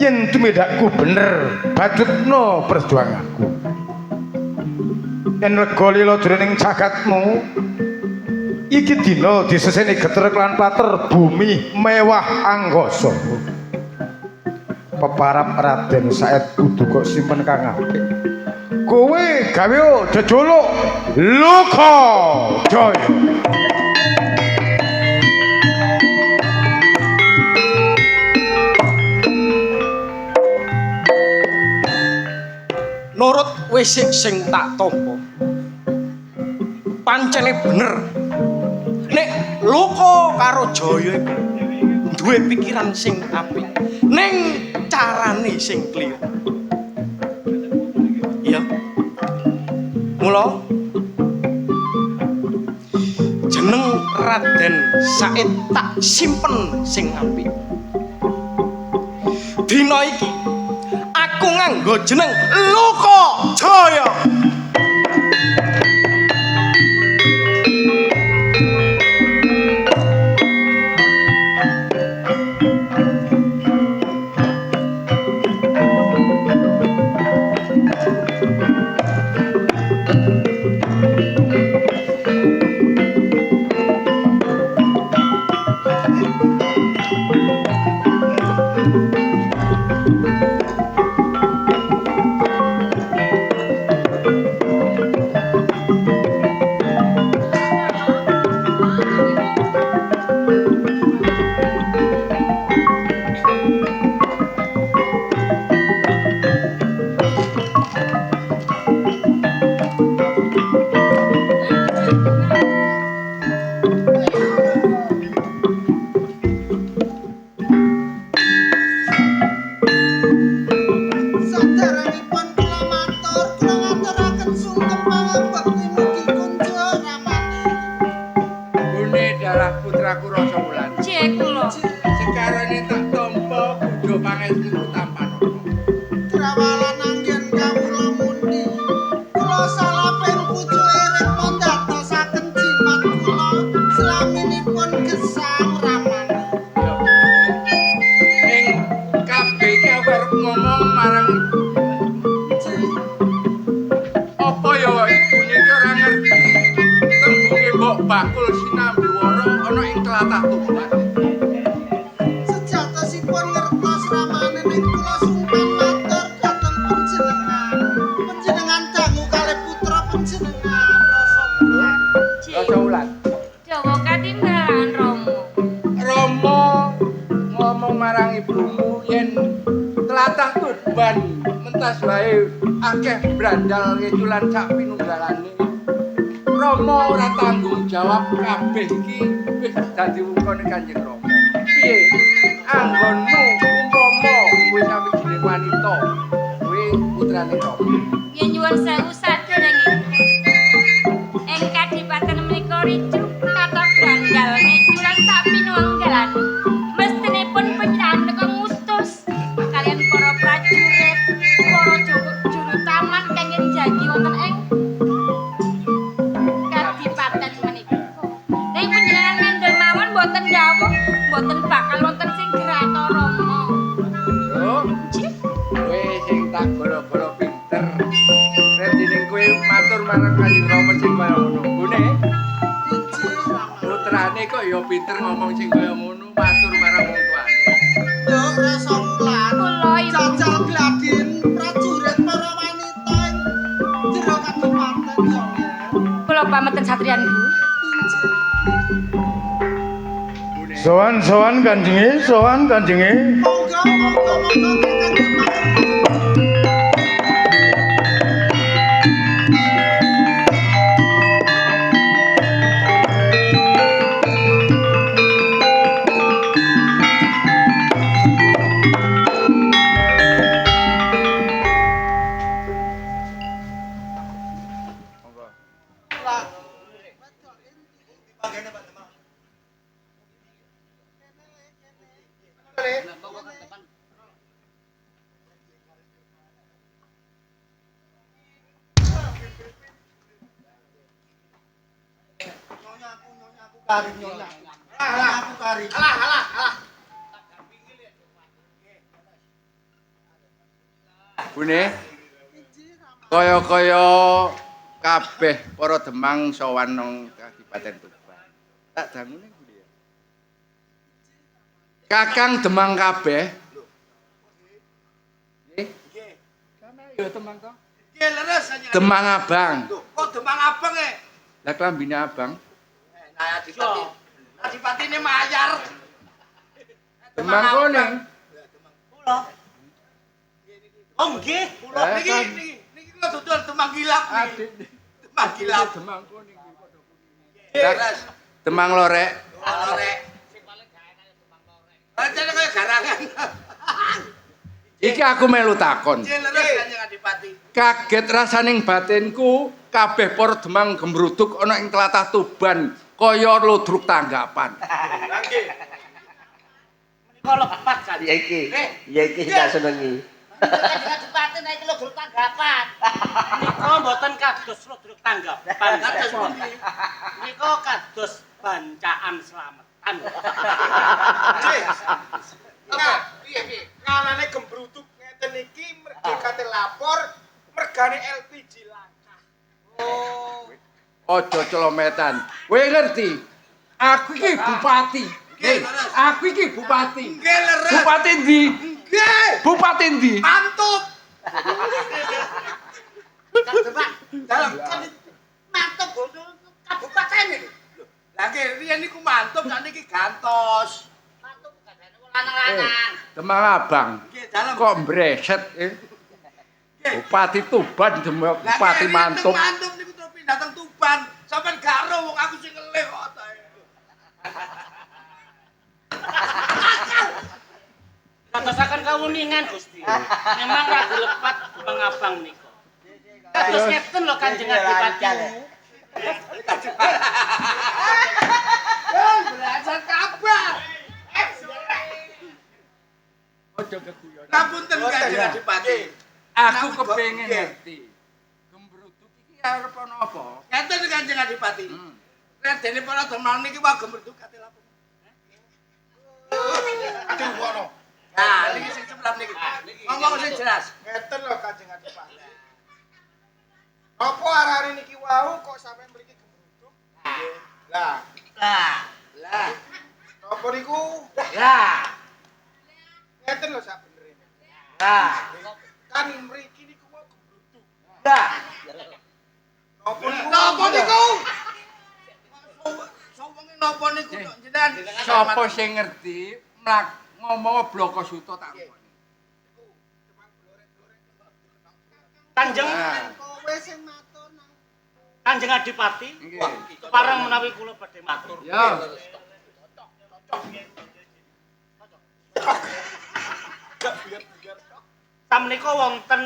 yen tumindakku bener bajutno perjuanganku. Yen rega lila jroning jagatmu iki dina diseseni getrek lan plater bumi mewah anggasa. Peparap Raden Said kudu kok simpen kang apik. Kowe gawe jejuluk Luka Jaya. Nurut wisik sing tak tampa, pancene bener nek Luka karo Jaya iku duwe pikiran sing apik ning carane sing kliru. Iya. Mula jeneng Raden Said tak simpen sing apik. Dina iki aku nganggo jeneng Lokajaya. Saderengipun kula maturaken sungkem pangabekti mugi kunjuk ramane. Bune dalah putraku Rasa Wulan. Cek kula. Sekarane tak tampa kudu pangestu tampan. Trawalan anggen kawula mundi. Kula salaping pucuke repot dadosaken jimat kula selaminipun gesang ramane. Ing kabeh iki aku arep ngomong marang apa ya ibune iki ora ngerti tembunge mbok bakul sinambi wara ana ing tlatah Tuban. Sejatosipun ngertos ramane ning kula sumpen matur dhateng panjenengan. Panjenengan dangu kalih putra panjenengan Rasa Wulan. Rasa Wulan. Jawa katinggalan Romo. Rama ngomong marang ibumu yen tlatah Tuban mentas wae akeh brandal ngeculan sak pinunggalane. Rama ora tanggung jawab kabeh iki wis dadi wungkone Kanjeng Rama. Piye? Anggonmu umpama kowe sawijining wanita, kowe putrane Rama. Yen nyuwun sewu saderengipun. Ing kadipaten menika ricu kata brandal ngeculan sak pinunggalan. Mestinipun panjenengan menika ngutus kalian para prajurit, para juru taman kenging jagi wonten ing kadipaten menika. Ning panjenengan mendel mawon boten dawuh, boten bakal wonten sing grata Rama. Yo, kowe sing tak golo-golo pinter. Rene kowe matur marang Kanjeng Rama sing kaya ngono. Bune, putrane kok ya pinter ngomong sing kaya ngono, matur marang wong tuane. Nduk Rasa Wulan. Kula ibu Jajal gladin prajurit para wanita ing jero kadipaten ya. kula pameten satriyan Bu. Sowan kanjenge, sowan kanjenge. Monggo Kakang Dimas. Bune, kaya-kaya kabeh para Demang sowan nang Kadipaten Tuban. Tak dangune Bune. Kakang Demang kabeh. Nggih. Sampe yo Demang to? Nggih leres hanya. Demang Abang. Kok Demang Abang e? Lah klambine Abang. Nah, Adipati. Adipatine mayar. Demang kuning. Kula. Oh nggih, kula niki kula dodol Demang Gilap niki. Demang Gilap. Demang kuning iki padha kuning. Demang lorek. Lorek. Sing paling gawe kaya Demang lorek. Jane kaya garangan. Iki aku melu takon. Leres Kanjeng Adipati. Kaget rasaning batinku kabeh para Demang gembruduk ana ing tlatah Tuban kaya ludruk tanggapan. Menika lepat kan. Ya iki tak senengi. Kanjeng Adipati nek iki ludruk tanggapan. Menika mboten kados ludruk tanggapan. Kados pundi? Menika kados bancaan slametan. Nah, piye? Nganane gembrutuk ngeten iki mergi kate lapor mergane LPG langka. Oh. Aja celometan. Kowe ngerti? Aku iki bupati. Aku iki bupati. Nggih leres. Bupati ndi? Nggih. Bupati ndi? Mantap. Dalam mantep bodoh kabupaten iki. Lah nggih riyen niku mantap sakniki gantos. Mantep kadane lanang-lanang. Demang Abang. Nggih dalam. Kok mbreset Bupati Tuban demek Bupati Mantub. Mantap niku terus pindah teng Tuban. Sampeyan gak ro wong aku sing ngelih kok ta. Katasaken kawuningan Gusti. Memang ragu lepat mengabang menika. Terus ngeten lho Kanjeng Adipati. Belajar kabar. Aja keguyon. Ngapunten Kanjeng Adipati. Aku kepengin ngerti. Gembrutuk iki arep ana apa? Ngeten Kanjeng Adipati. Nek dene para demang niki wae gembrutuk kate lapo. Aduh ngono. Nah, niki sing sebelah niki. Ngomong sing jelas. Ngeten lho Kanjeng Adipati. Apa arane niki wau kok sampean mriki gembrutuk? Lah. Apa niku? Lah. Ngeten lho sak benere. Lah. Kan mriki niku wau gembrutuk. Lah. Napa niku? Sawenge napa niku kok jenengan? Sapa sing ngerti ngomong bloko suto tak koni. Kanjeng Kowe sing matur nang Kanjeng Adipati. Nggih. Parang menawi kula badhe matur. Ya. Samenika wonten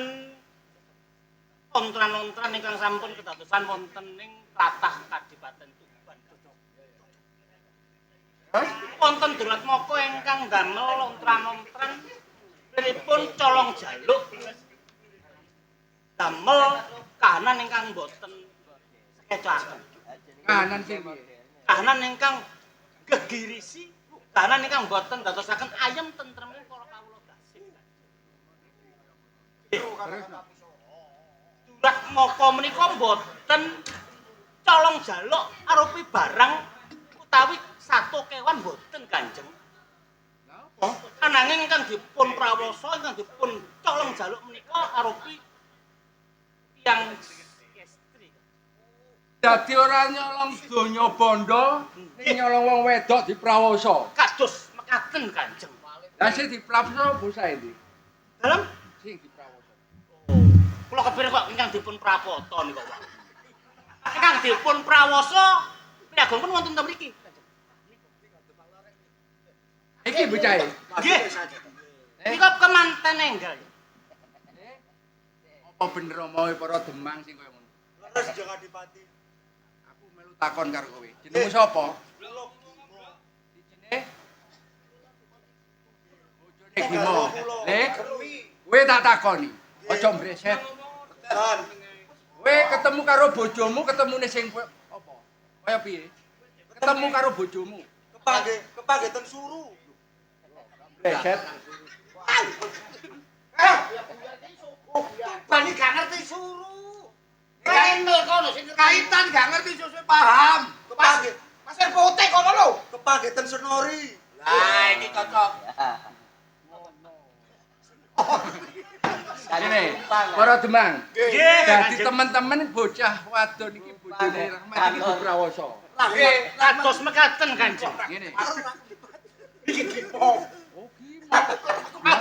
ontran-ontran ingkang sampun kedadosan wonten ing tlatah Kadipaten Tuban. Wonten Durat Moko ingkang damel ontran-ontran pripun colong jaluk damel kahanan ingkang boten sekecaken. Kanan sing piye? Kahanan ingkang gegirisi, kahanan ingkang boten dadosaken ayem tentreming para kawula dasih. Durat Moko menika boten colong jaluk arupi barang utawi satu kewan boten Kanjeng. Napa? Ananging ingkang dipun prawasa ingkang dipun colong jaluk menika arupi tiyang istri. Dadi ora nyolong donya bondo, ning nyolong wong wedok diprawasa. Kados mekaten Kanjeng. Lah sing diprawasa bocah endi? Dalem Sing diprawasa. kula kepir kok ingkang dipun prapoto nika wae. Ingkang dipun prawasa piyagongipun wonten ta mriki. Iki bocahe. Nggih. Nika kemanten enggal. Apa bener omonge para demang sing kaya ngono? Leres Kanjeng Adipati. Aku melu takon karo kowe. Jenengmu sapa? Dijine? Bojone Gimo. Le? Kowe tak takoni. Aja mbreset. Kowe ketemu karo bojomu, ketemune sing apa? Kaya piye? Ketemu karo bojomu. Kepangge ten suru. Mbreset. bani gak ngerti suruh. Kene kono sing kaitan gak ngerti sesuai paham. Kepangge. Pasir putih kono lho. Kepangge ten senori. Lah iki cocok. Ngene, para demang. Nggih. Dadi teman-teman bocah wadon iki bojone Rahmat iki diprawasa. Nggih, kados mekaten Kanjeng. Ngene. Iki Gimo. Oh, Gimo.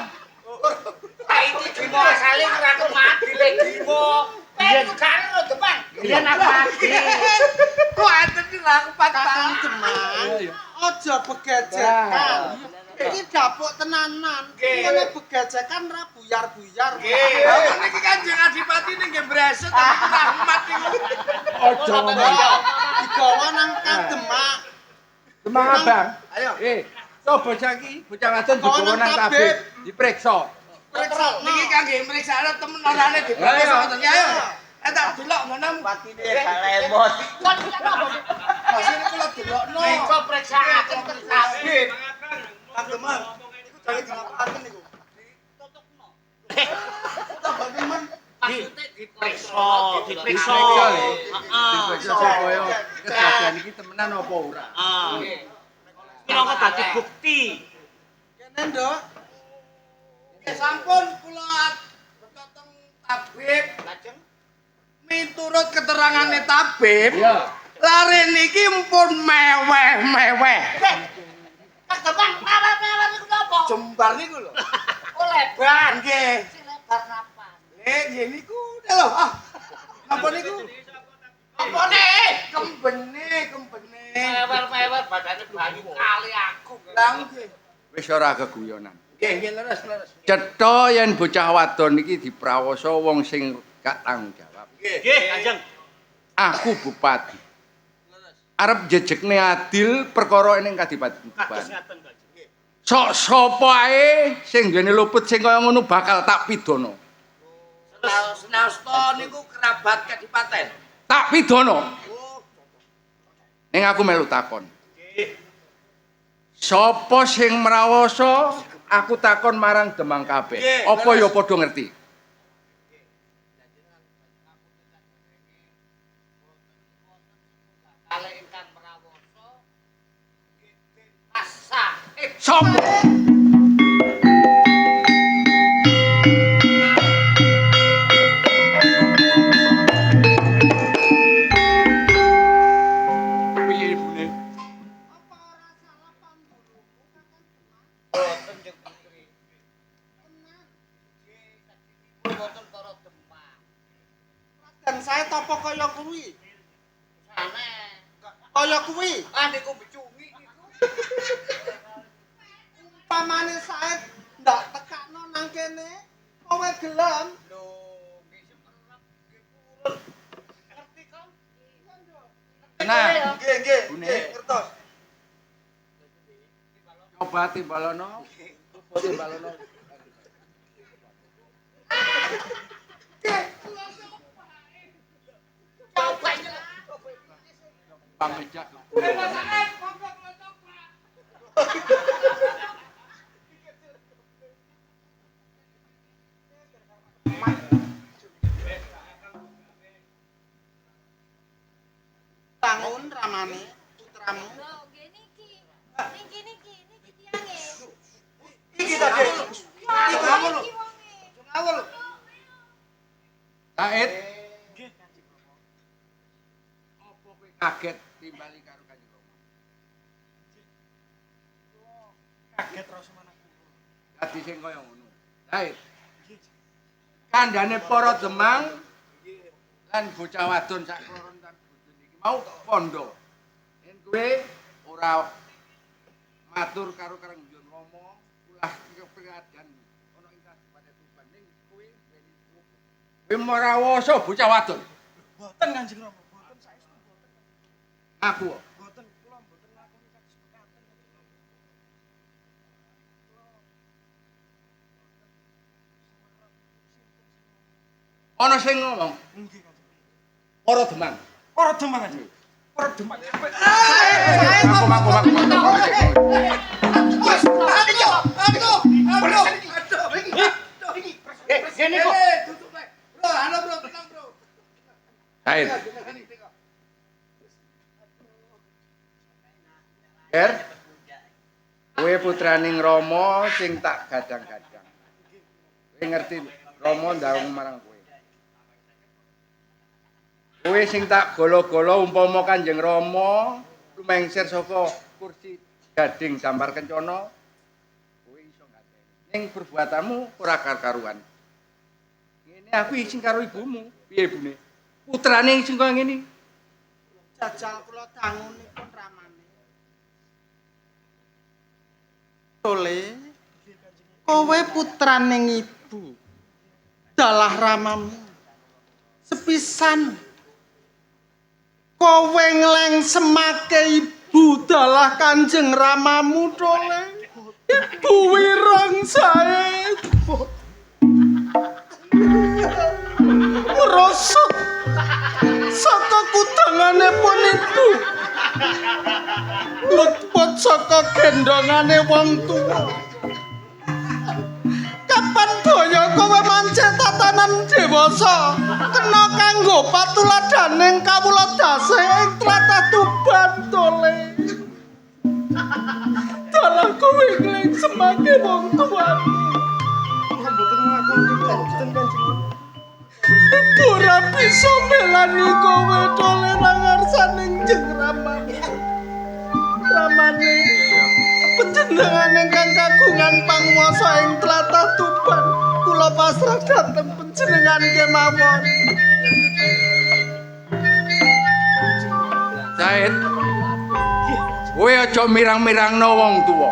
Iki Gimo asale ngratu mati le Gimo. Yen karo depan. Yen apati. Kok enten iki lah kepat Kakang Demang. Iya. Aja begejekan. Iki dapuk tenanan. Ngene begejekan ra buyar-buyar. Nggih. Niki Kanjeng Adipati ning nggih breset Rahmat niku. Aja ngomong. digawa nang Demak. Demang Abang. Ayo. So bocah iki, bocah wadon digawa nang tabib, diperiksa. Periksa. Niki kangge mriksane temen orane diperiksa ngoten ya. Ayo. Tak delok ngono patine gak lemot. Masine kula delokno. Mengko priksaaken ke tabib. Kang Demang, iku jane dilapakaken niku. Tutupno. Tambah temen. Maksudnya diperiksa, diperiksa. Diperiksa supaya kejadian iki temenan apa ora. Kira dadi bukti. Kene, Nduk. Sampun kula teng tabib. Lajeng miturut keterangane tabib, lare niki mpun meweh-meweh. Kang Demang, meweh-meweh niku napa? Jembar niku lho. Oh, lebar. Nggih. Lebar napa? Nggih niku lho. Napa niku? Apane? Kembene. Meweh-meweh badane banyu kali aku. Lah nggih. Wis ora keguyonan. Nggih, leres. Cetha yen bocah wadon iki diprawoso wong sing gak tanggung jawab. Nggih, Kanjeng. Aku bupati. Arep jejekne adil perkara ning Kadipaten Tuban. Sok sapa ae sing duweni luput sing kaya ngono bakal tak pidana. Senasta niku kerabat Kadipaten. Tak pidana. Ning aku melu takon. Sapa sing mrawoso aku takon marang Demang kabeh. Apa ya padha ngerti? Kale ingkang mrawoso asa. Sapa? Piye Bune? Apa ora salah pambulumu Kakang Demang? Boten Jeng Putri. Tenan. Nggih, sadinipun boten para Demang. Raden saya topo kaya kuwi. Sane. Kaya kuwi. Ah niku becungi niku. Umpamane sae ndak tekakno nang kene, kowe gelem. Lho, nggih semerep nggih purun. Ngerti kan? Nah, Nggih, Bune. ngertos. Coba timbalono. Coba timbalono. Coba Pamejak. bangun ramane putramu. Loh, nggih niki. Niki tiange. Iki tadi. Iki ngawul. Iki wonge. Ngawul. Said. Apa kowe kaget timbali karo Kanjeng Rama? Kaget terus manaku. Dadi sing kaya ngono. Said. Kandhane para Demang lan bocah wadon sak kloron tan bojone iki mau pondo. Yen kowe ora matur karo Karanggun Rama, ulah kepriadan ana ing Kadipaten Tuban ning kowe ben kowe marawoso bocah wadon. Boten Kanjeng Rama, boten saestu boten. Aku Boten kula boten lakoni kesepakatan. ana sing ngomong Nggih Kanjeng. para Demang. Ora Demang Kanjeng. Ora Demang. Said. Ger. Kowe putraning Rama sing tak gadang-gadang. Kowe ngerti Rama ndawuh marang kowe. Kowe sing tak golo-golo umpama Kanjeng Rama lumengsir saka kursi Gading Dampar Kencana, kowe iso ngateni. Ning perbuatanmu ora karuan. Ngene aku ising karo ibumu. Piye, Bune? Putrane sing kaya ngene. Jajal kula dangunipun ramane. Tole. Kowe putraning ibu. Dalah ramamu. Sepisan kowe ngleng semake ibu dalah Kanjeng Ramamu tole. Ibu Wirang Said. Ngerosot saka kudangane pun ibu. Lutpot saka gendongane wong tuwa. Kapan daya kowe mancet tatanan dewasa kena kanggo patuladaning kawula dase ing tlatah Tuban tole. Dalah kowe ngleng semake wong tuane. Ibu ora bisa melani kowe tole nang ngarsaning Jeng Ramane. Ramane panjenengan ingkang kagungan panguwasa ing tlatah Tuban, kula pasrah dhateng panjenengan kemawon. Said. Kowe aja mirang-mirangno wong tuwa.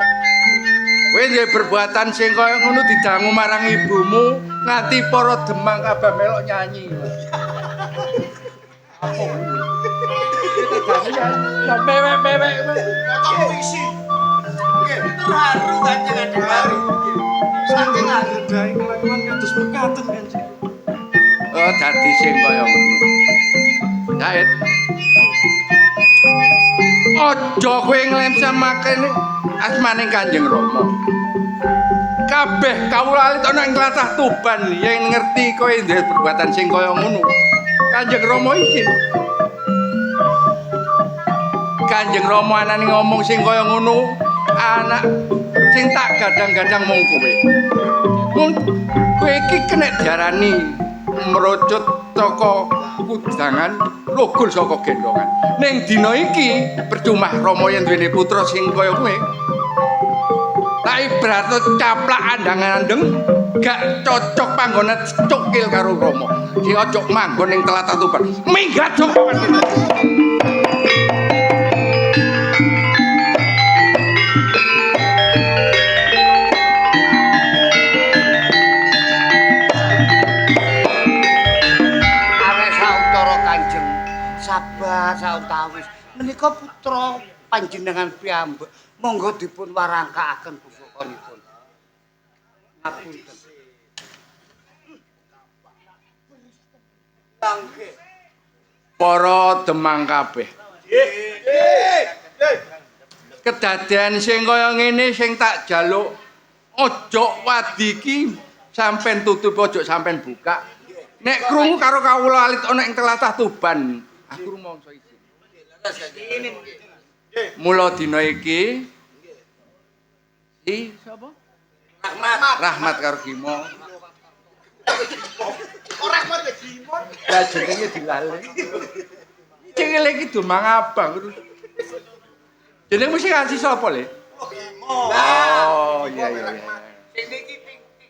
Kowe duwe perbuatan sing kaya ngono didangu marang ibumu nganti para demang kabeh melok nyanyi. Mewek-mewek. Terharu Kanjeng Adipati. Saking Dae kelakuan kados mekaten Kanjeng. Oh, dadi sing kaya ngono. Said. Aja kowe nglemsemake asmane Kanjeng Rama. Kabeh kawula alit ana ing tlatah Tuban yen ngerti kowe duwe perbuatan sing kaya ngono. Kanjeng Rama izin. Kanjeng Rama anane ngomong sing kaya ngono, anak sing tak gadang-gadang mung kowe. Mung kowe iki kena diarani merucut saka kudangan logul saka gendongan. Ning dina iki percuma Rama yen duwene putra sing kaya kowe. Tak ibarat caplak andang-andeng gak cocok panggonan cukil karo Rama. Sing aja manggon ning tlatah Tuban. Minggat sok. Sabar sautawis menika putra panjenengan piyambak monggo dipun warangkaaken pupukanipun. Ngapunten. Para demang kabeh. Kedadean sing kaya ngene sing tak jaluk ojo wadi iki sampean tutup ojo sampean buka. Nek krungu karo kawula alit ana ing tlatah Tuban, aku rumangsa izin. Mula dina iki sapa? Rahmat karo Gimo. Rahmat ke Gimo. Lah jenenge dilale. Jenenge iki Dumang Abang. Jenengmu sing kasih sapa, Le? Oh, Gimo. Oh, iya. Sing niki Pinti.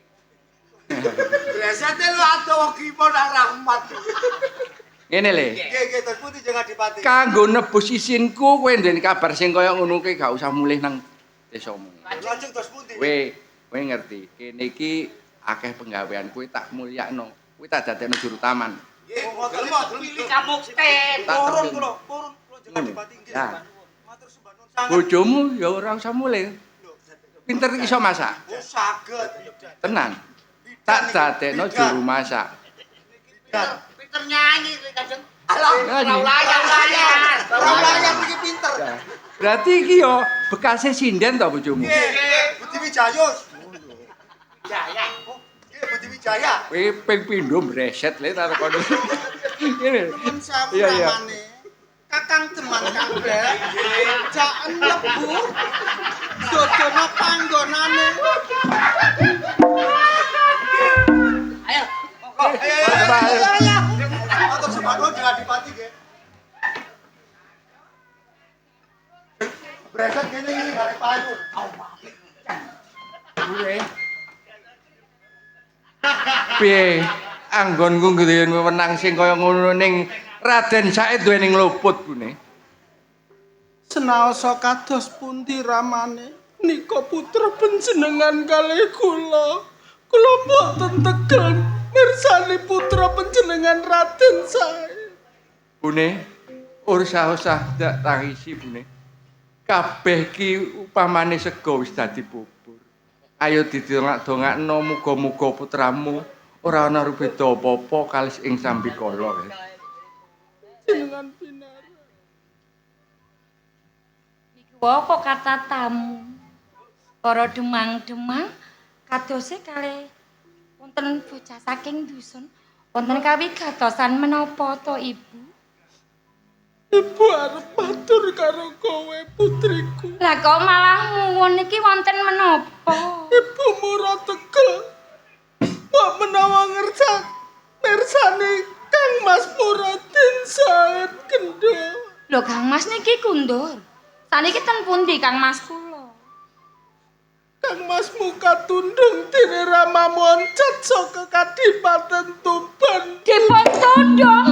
Biasane lu ado wong Gimo nang Rahmat. Ngene, Le. Nggih, terus pundi Jeng Adipati? Kanggo nebus isinku kowe ndek kabar sing kaya ngono kuwi gak usah mulih nang desamu. Lajeng terus pundi? Kowe ngerti, kene iki akeh penggawean kowe tak mulyakno. Kowe tak dadekno juru taman. Nggih, ngoten pilih kamukten. Purun kula Jeng Adipati nggih. Matur sembah nuwun sanget. Bojomu ya ora usah mulih. Pinter iso masak. Oh, saged. Tenan. Tak dadekno juru masak. Pinter nyanyi Kanjeng. Alah, layar iki pinter. Berarti iki yo bekase sinden to bojomu. Nggih, Budi Wijayus. Wijaya. Oh, nggih Budi Wijaya. Kowe ping pindho breset le karo kono. Ngene. Nuwun sewu Iya. ramane. Kakang Deman kabeh. Jaken mlebu. Dodono panggonane. Ayo, monggo. Ayo. Matur sembah nuwun Jeng Adipati nggih. Breset kene iki gak payu. Piye anggonku nggih wewenang sing kaya ngono ning Raden Said duwe ning luput Bune. Senaosa kados pundi ramane nika putra panjenengan kalih kula. Kula mboten tegel mirsani putra panjenengan Raden Said. Bune usah dak tangisi bune. Kabeh ki upamane sego wis dadi bubur. Ayo didongak-dongakno muga-muga putramu ora ana rubeda apa-apa kalis ing sambikala. Jenengan pinar. Iku kok kata tamu. Para demang-demang kadose kalih wonten bocah saking dusun. Wonten kawigatosan menapa to Ibu? Ibu arep matur karo kowe putriku. Lah kok malah muwun iki wonten menapa? Ibu murah tegel. Mbok menawa mirsani Kang Mas Muradin Said Gendho. Lho Kang Mas niki kundur. Saniki ten pundi Kang Mas kula? Kang Mas muka tundung dene Rama moncat saka Kadipaten Tuban. Dipun tundung.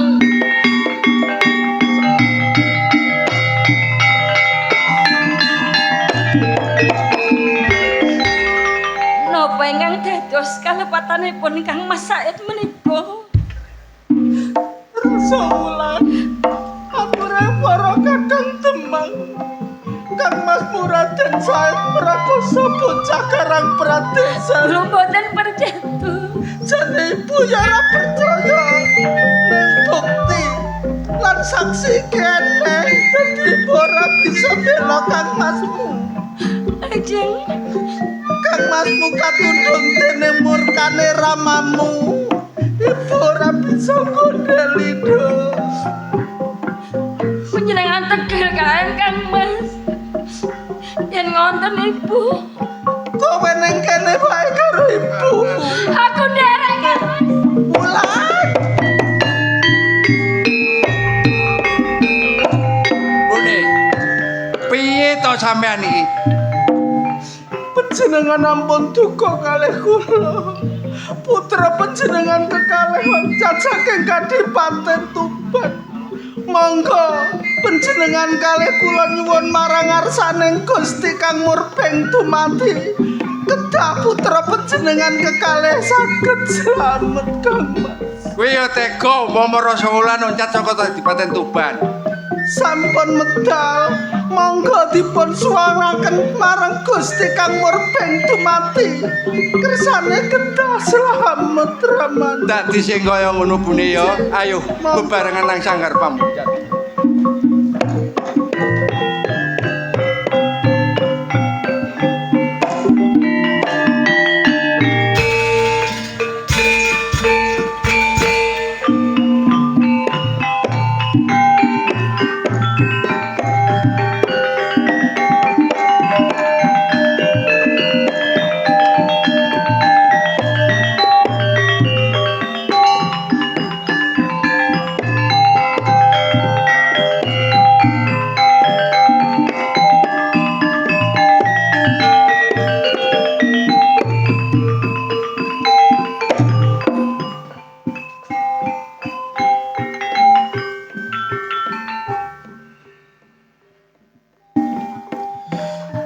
Napa ingkang dados kalepatanipun Kang Mas Said menika? Rasa wulan aturé para kadang demang. Kang Mas Muradin Said prakosa bocah Karang Pradesa. Kula boten percaya. Jane ibu ya ora percaya. Ning bukti lan saksi kene dadi ora bisa bela Kang Masmu. Ajeng. Kang Masmu katundung dene murkane ramamu. Ibu ora bisa gondeli do. Panjenengan tegel kae Kang Mas. Yen ngonten Ibu. Kowe ning kene wae karo ibu. Aku derek Kang Mas. Wulan. Bune. Piye to sampean iki? Panjenengan ampun duka kalih kula. Putra panjenengan kekalih loncat saking Kadipaten Tuban. Monggo panjenengan kalih kula nyuwun marang ngarsaning Gusti Kang Murbeng dumati. Kedah putra panjenengan kekalih saged slamet Kang Mas. Kuwi ya tega umpama rasa wulan loncat saka Kadipaten Tuban. Sampun medal, monggo dipun suwaraken marang Gusti Kang Murbeng dumati. Kersane kedah slamet Raman. Dadi sing kaya ngono bune ya. Ayo bebarengan nang sanggar pamujat.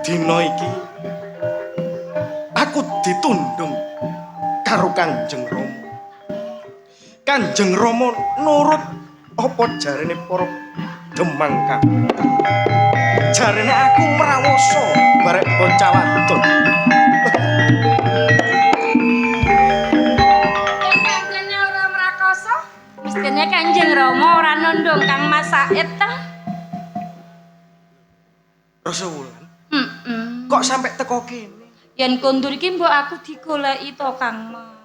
Dina iki aku ditundung karo Kanjeng Rama. Kanjeng Rama nurut apa jarene para demang kabeh. Jarene aku mrawasa barek bocah wadon. Kanjeng ora mrakoso, mestine Kanjeng Rama ora nundung Kang Mas Said ta? Rasa wulan. Kok sampai teko kene? Yen kondur iki mbok aku digoleki to Kang Mas.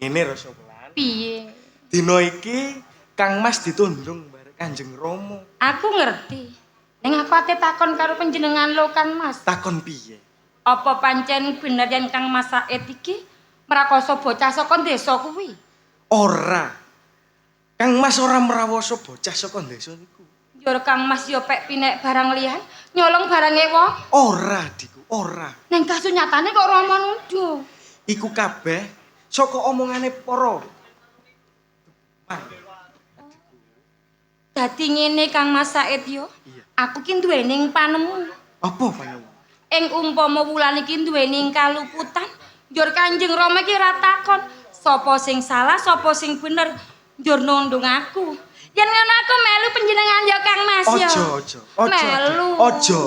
Ngene Rasa wulan. Piye? Dina iki Kang Mas ditundung barek Kanjeng Rama. Aku ngerti. Ning aku ate takon karo panjenengan lho Kang Mas. Takon piye? Apa pancen bener yen Kang Mas Said iki mrakoso bocah saka desa kuwi? Ora. Kang Mas ora mrawasa bocah saka desa niku. Njur Kang Mas yo pek pinek barang liyan, nyolong barange wong. Ora, Diku, ora. Ning kasunyatane kok Rama nundung. Iku kabeh saka omongane para. Dadi ngene Kang Mas Said yo. Aku ki duwening panemu. Apa panemu? Ing umpama wulan iki duwening kaluputan, njur Kanjeng Rama iki ora takon sapa sing salah, sapa sing bener, njur nundung aku. Yen ngono aku melu panjenengan ya Kang Mas ya. Ojo. Melu. Ojo.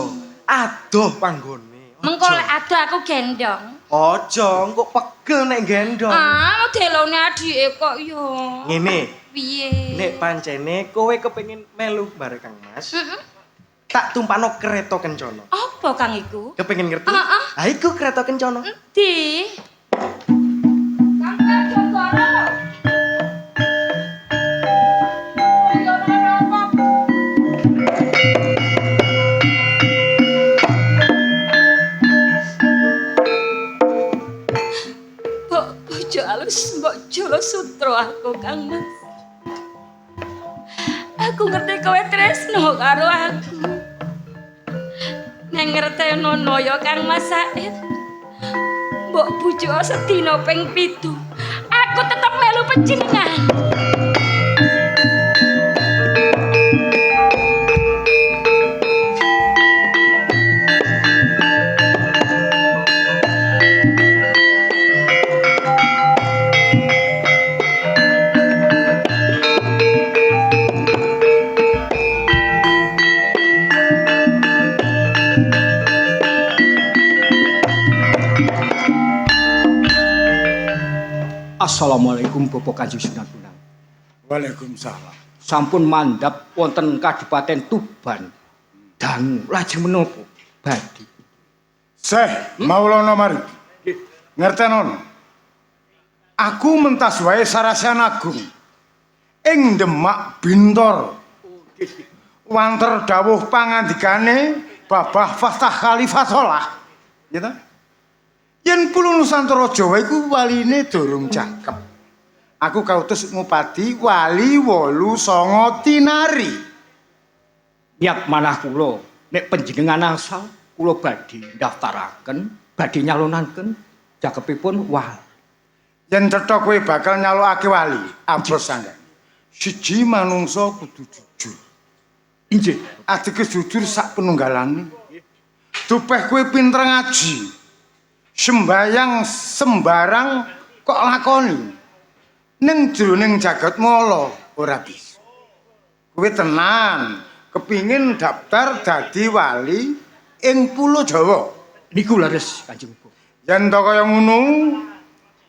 Adoh panggone. Mengko lek ado aku gendong. Ojo, kok pegel nek gendong. Modelone adike kok yo. Ngene. Piye? Nek pancene kowe kepengin melu bareng Kang Mas. Tak tumpakno kereta kencana. Apa Kang iku? Kepengin ngerti? Heeh. Ha iku kereta kencana. Di. Kang Jogoro. Yo apa? Bojo alus mbok jolo sutro aku Kang Mas. Aku ngerti kowe tresno karo aku. Neng ngertenono ya Kang Mas Said. Mbok bojo sedina ping 7. Aku tetep melu panjenengan. Assalamualaikum Bapak Kanjeng Sunan Bonang. Waalaikumsalam. Sampun mandhap wonten Kadipaten Tuban. Dan lajeng menapa badhe? Seh, Maulana mari. Ngertenono. Aku mentas wae Sarasan Agung. Ing Demak Bintor. Wanter dawuh pangandikane Babah Fatah Khalifatullah. Ya ta? Yen pulo Nusantara Jawa iku waline durung cakep. Aku kautus ngupadi wali 8 tinari. Niat manah kula nek panjenengan asal kula badhe ndaftaraken, badhe nyalonaken cakepipun wali. Yen cetha kowe bakal nyalukake wali, abos sanggane. Siji manungsa kudu jujur. Injih, Ateges jujur sak penunggalane. Dupeh kowe pinter ngaji. Sembayang sembarang kok lakoni. Ning jroning jagat mala ora bisa. Kowe tenan kepingin daftar dadi wali ing Pulo Jawa. niku leres Kanjeng Ibu. Yen to kaya ngono,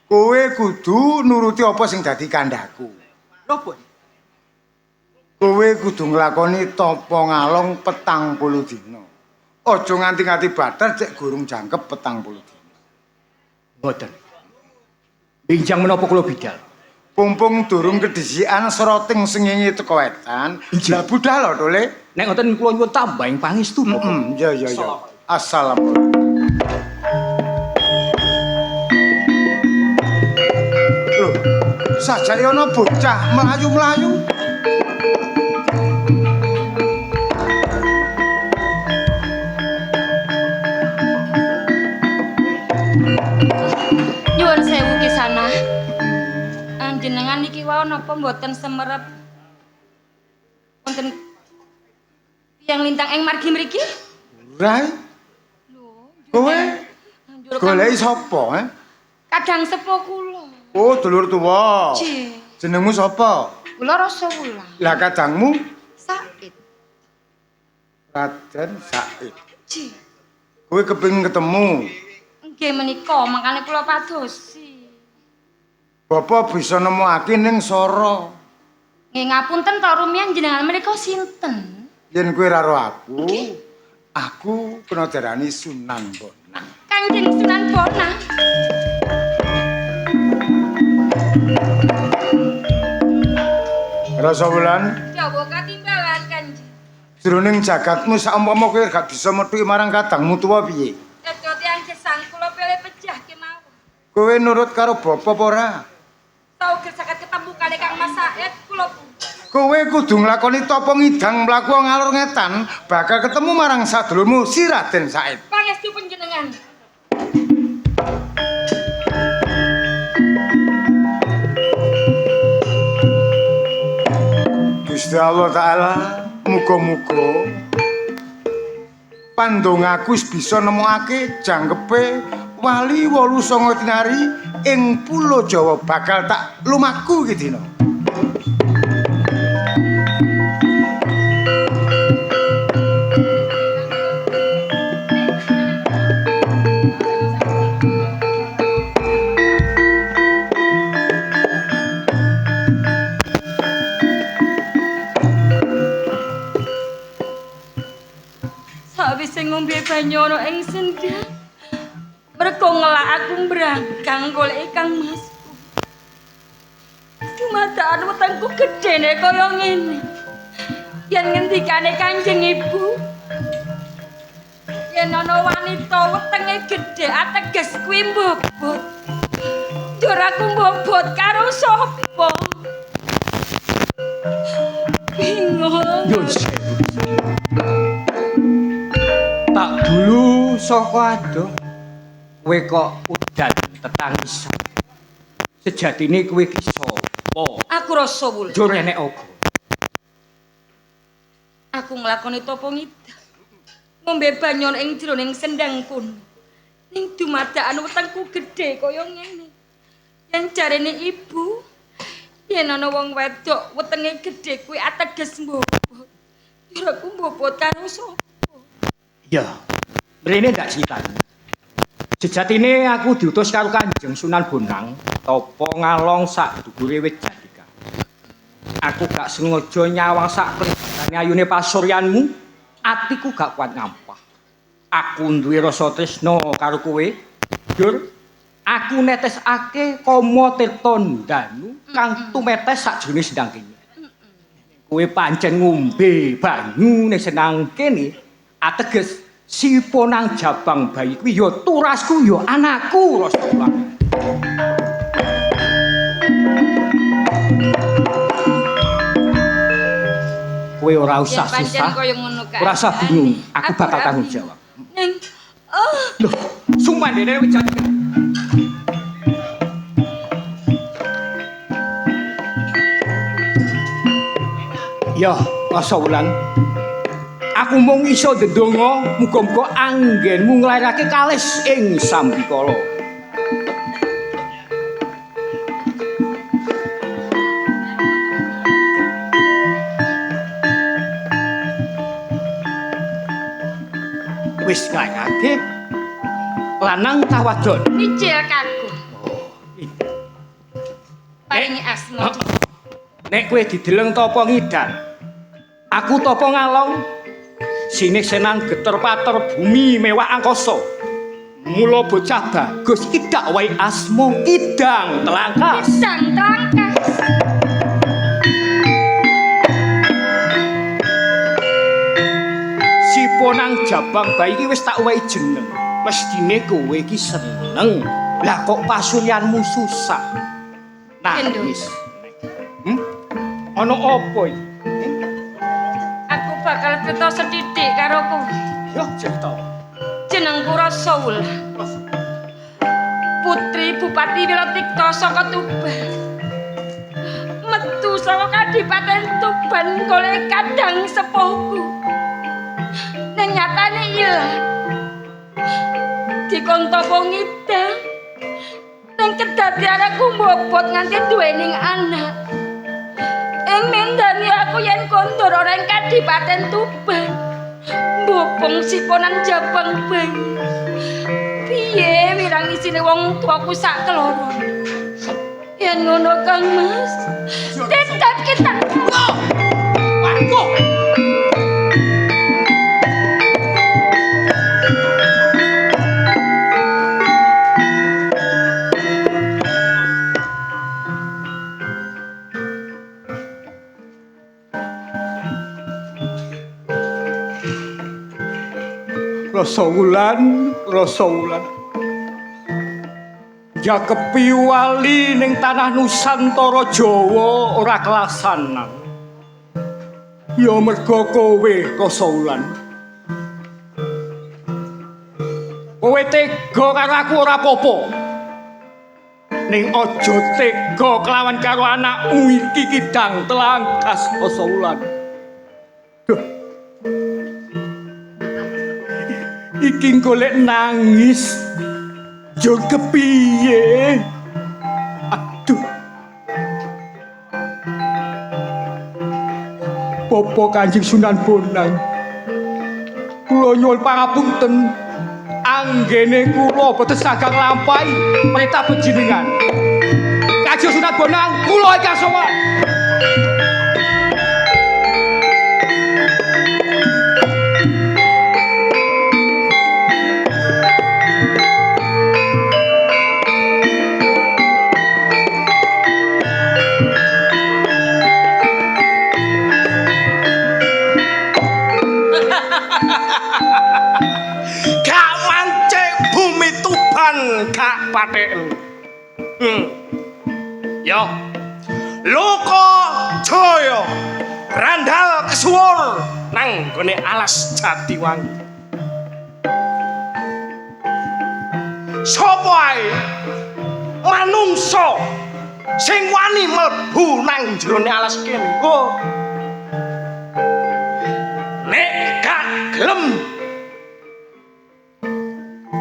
kowe kudu nuruti apa sing dadi kandhaku. Napa? Kowe kudu nglakoni tapa ngalong 40 dina. Aja nganti-nganti batar cek gurung jangkep 40 dina. Mboten. Injang menapa kula bidal? Pumpung durung kedhisikan sroting sengenge teko wetan. Lah budal lho, Le. Nek ngoten kula nyuwun tambahing pangestu. Ya. Assalamualaikum. Loh, sajake ana bocah melayu-melayu. Nyuwun sewu Kisanah. Jenengan niki wau napa mboten semerep wonten tiyang lintang ing margi mriki? Rai, Lho, kowe goleki sapa, Kadang sepuh kula. Oh, dulur tuwa. Nggih. Jenengmu sapa? Kula rasa wulan. Lah kadangmu Said. Raden Said. Nggih. Kowe kepengin ketemu. Nggih menika makane kula padosi. Bapak bisa nemokake ning Soro. Nggih ngapunten to rumiyin jenengan menika sinten? Yen kowe karo aku kena darani Sunan Bonang. Kanjeng Sunan Bonang. Rasa wulan, Jawa katimbalan Kanjeng. jroning jagatmu saumpama kowe gak bisa metuki marang kadangmu tuwa piye? Sedaya tiyang gesang kula pilih pejah kemawon. Kowe nurut karo bapak apa ora? Sauger saged ketemu kali Kang Mas Said kula Kowe kudu nglakoni tapa ngidang mlaku ngalor ngetan bakal ketemu marang sadulurmu si Raden Said. pangestu panjenengan. Gusti Allah Ta'ala muga-muga pandongaku bisa nemokake jangkepe wali 8 tinari ing Pulo Jawa bakal tak lumaku iki dina. banyu ana ing sendang. Mergo ngelak aku mbrangkang golek Kang Masku. Dumadaan wetengku gedene kaya ngene. Yen ngendikane Kanjeng Ibu, yen ana wanita wetenge gedhe ateges kuwi mbobot. Dur aku mbobot karo sapa? Bingung. Nyun sewu. Tak dulu saka adoh kowe kok udan tetangisan. Sejatine kowe ki sapa? Aku rasa wul. Jur enek apa? Aku nglakoni tapa ngida. Ngombe banyu ing jroning sendang kono. Ning dumadakan wetengku gedhe kaya ngene. Yen jarene ibu, yen ana wong wedok wetenge gedhe kuwi ateges mbobot. Yen aku mbobot karo sapa? Ya, mrene ndak critani. Sejatine aku diutus karo Kanjeng Sunan Bonang tapa ngalong sak dhuwure wit jadika. Aku gak sengaja nyawang sak pribadane ayune pasuryanmu, atiku gak kuat ngampah. Aku duwe rasa tresna karo kowe. Dur, aku netesake Kama Tirta Ndanu kang tumetes sakjroning sendang kene. Kowe pancen ngombe banyu ning sendang kene, ateges sipo nang jabang bayi kuwi ya turasku ya anakku Rasulullah. Kowe ora usah susah. Ora usah bingung, aku bakal tanggung jawab. Ning Loh, sumpah dene wis jadi. Ya, Rasulullah. Aku mung iso ndedonga muga-muga anggenmu nglairake kalis ing sambikala. Wis nglairake lanang ta wadon? Mijil kakung. Paringi asma. Nek kowe dideleng tapa ngidan, aku tapa ngalong. Sini senang geter pater bumi mewah angkasa. Mula bocah bagus idak wae asma Idang Telangkas. Idang Telangkas. Si ponang jabang bayi iki wis tak wae jeneng. Mestine kowe iki seneng. Lah kok pasuryanmu susah. Nangis. Ana apa iki? Aku bakal cerita sedidik karo kowe. Yo cerita. Jenengku Rasul. Putri Bupati Wilotikta saka Tuban. Metu saka Kadipaten Tuban golek kadang sepuhku. Ning nyatane ilang. Dikon tapa ngidang. Ning kedadian aku mbobot nganti duwening anak. Ing mendani aku yen kondur ora ing Kadipaten Tuban. Mbopong siponan jabang bayi. Piye wirang isine wong tuaku sak keloro. Yen ngono Kang Mas, tetep kita Aku. Rasa wulan. Jakepi wali ning tanah Nusantara Jawa ora kelasanan. Ya mergo kowe rasa wulan. Kowe tega karo aku ora apa-apa. Ning aja tega kelawan karo anakmu iki Idang Telangkas rasa wulan. Duh. Iki golek nangis. Jur kepiye? Aduh. Bapa Kanjeng Sunan Bonang. Kula nyuwun pangapunten. Anggene kula boten saged nglampahi perintah panjenengan. Kanjeng Sunan Bonang, kula ingkang sowan. lan gak patheken. Yo. Lokajaya randal kesuwur nang gone alas Jatiwangi. Sapa ae manungsa sing wani mlebu nang jerone alas kene. Oh. Nek gak gelem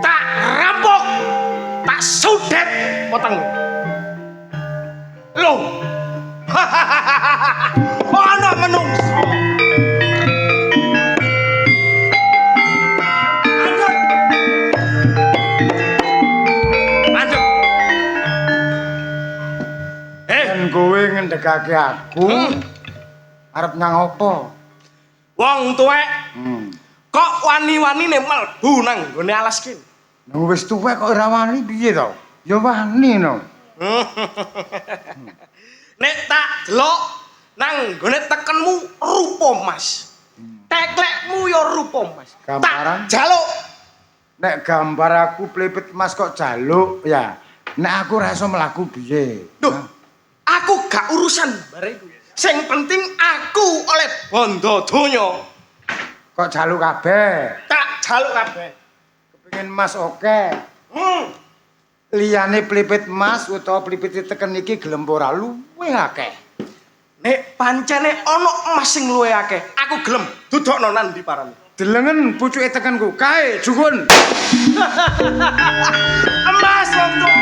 tak rampok, tak sudet potong. Loh. Ana menungso. Lanjut. Ben kowe ngendhekake aku arep nyang apa? Wong tuwek kok wani-wanine mlebu nang gone alas kene. Nang wis tuwek kok ora wani piye to? Ya wani no. Nek tak delok nang gone tekenmu rupa Mas. Teklekmu ya rupa Mas. Gambaran? Tak jaluk. Nek gambar aku plepet Mas kok jaluk ya. Nek aku ora iso mlaku piye? Duh, aku gak urusan bare iku. Sing penting aku oleh bondo donya. Kok jaluk kabeh? Tak jaluk kabeh. Kepengin Mas oke. Liyane plepet Mas utawa plepet teken iki gelem ora luwih akeh. Nek pancene ana emas sing luwih akeh, aku gelem dudukno nang ndi parane. Delengen pucuke tekenku. Kae jukun. Emas wong tuwa.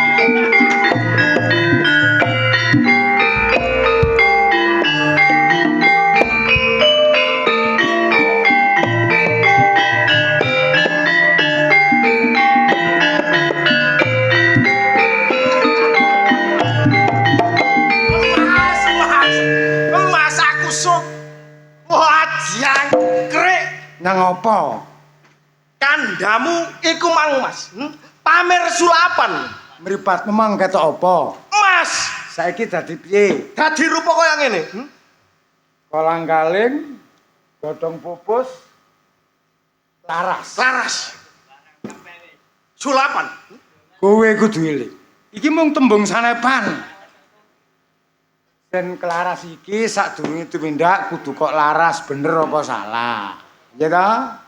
Emas aku sok. Wah, jangkrik. Nang apa? Kandamu iku mang Mas. Pamer sulapan. Mripat memang ketok apa? Mas, Saiki dadi piye? dadi rupa kaya ngene. Kolang-kaling, godhong pupus, laras. Laras. Sulapan. Kowe kudu eling. Iki mung tembung sanepan. Dan kelaras iki sadurunge tumindak kudu kok laras bener apa salah. Ya ta?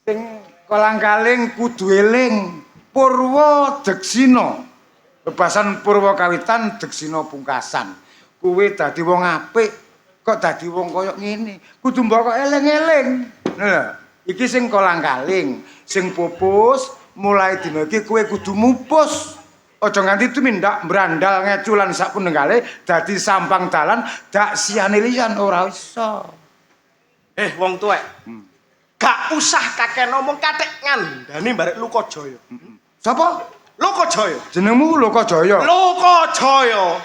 Sing kolang-kaling kudu eling Purwa Deksina. Bebasan Purwa kawitan Deksina pungkasan. Kowe dadi wong apik kok dadi wong kaya ngene. Kudu mbok kok eling-eling. Lho, iki sing kolang-kaling, sing pupus mulai dina iki kowe kudu mupus. Aja nganti tumindak brandal ngeculan sapunenggale dadi sampang dalan dak siyane liyan ora iso. Wong tuwek. Gak usah kakek ngomong katik ngandani barek Lokajaya. Sapa? Lokajaya. Jenengmu Lokajaya. Lokajaya.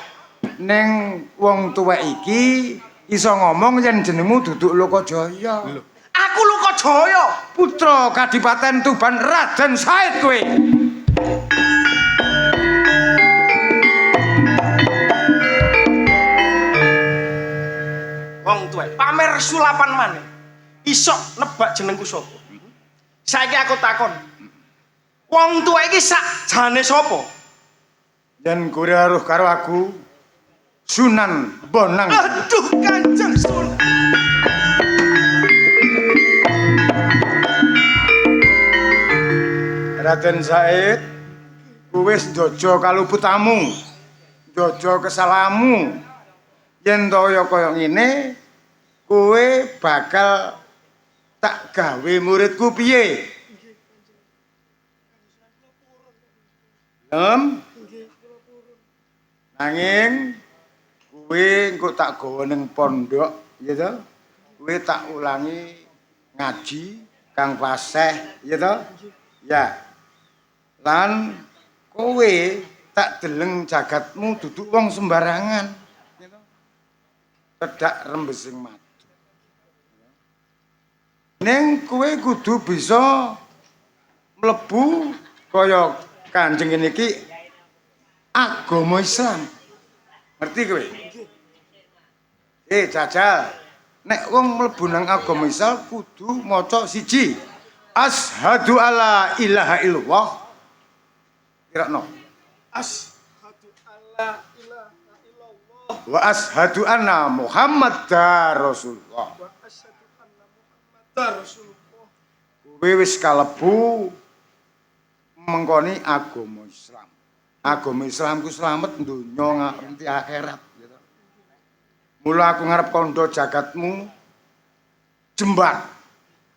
Ning wong tuwek iki iso ngomong yen jenengmu duduk Lokajaya. Aku Lokajaya, putra Kadipaten Tuban Raden Said kowe. Wong tuwek pamer sulapan maneh. Iso nebak jenengku sapa? Saiki aku takon. Wong tuwek iki sak jane sapa? Yen kowe aruh karo aku Sunan Bonang. Aduh Kanjeng Sunan. Raden Said, kowe wis njojo kaluputamu. Njojo kesalamu. Yen toya kaya ngene, kowe bakal tak gawe muridku piye? Nanging kowe engko tak gawa ning pondok, ya to? Kowe tak ulangi ngaji kang fasih, ya to? Ya. Lan kowe tak deleng jagatmu duduk wong sembarangan. Ya to? Cedak rembesing madu. Ning kowe kudu bisa mlebu kaya Kanjeng ngene iki agama Islam. Ngerti kowe? Jajal. Nek wong mlebu nang agama Islam kudu maca siji. Asyhadu alla ilaha illallah Kirakno. Asyhadu alla ilaha illallah Wa ashadu anna Muhammadar Rasulullah. wa asyhadu anna Muhammadar Rasulullah. Kowe wis kalebu mengkoni agama Islam. Agama Islam ku slamet donya nganti akhirat gitu. Mula aku ngarep kandha jagatmu jembar.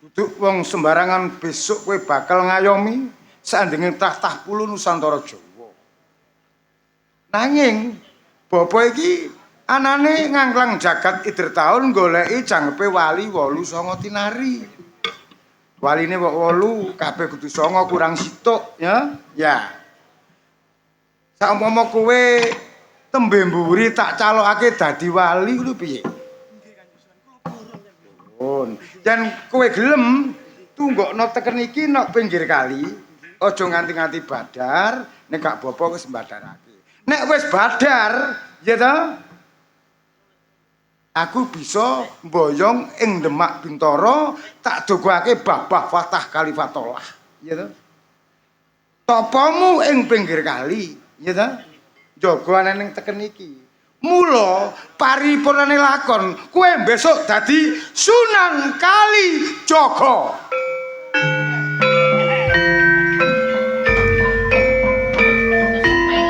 Duduk wong sembarangan besok kowe bakal ngayomi sandenge tahtah puluh Nusantara Jawa. Nanging bapa iki anane ngangklang jagat ider taun goleki jangkepe wali 8 tinari. Waline kok 8, kabeh kudu 9 kurang situk ya. Ya. Saumpama kowe tembe mburi tak calokake dadi wali lho piye? Dan kowe gelem tunggokno teken iki nok pinggir kali, aja nganti-nganti badar, nek gak bapa wis badarake. Nek wis badar, ya ta? Aku bisa mboyong ing Demak Bintara tak dogake Babah Fatah Kalifatullah, ya ta? Topomu ing pinggir kali, ya ta? Jaga ana ning teken iki. Mula paripurnane lakon kowe besok dadi Sunan Kalijaga.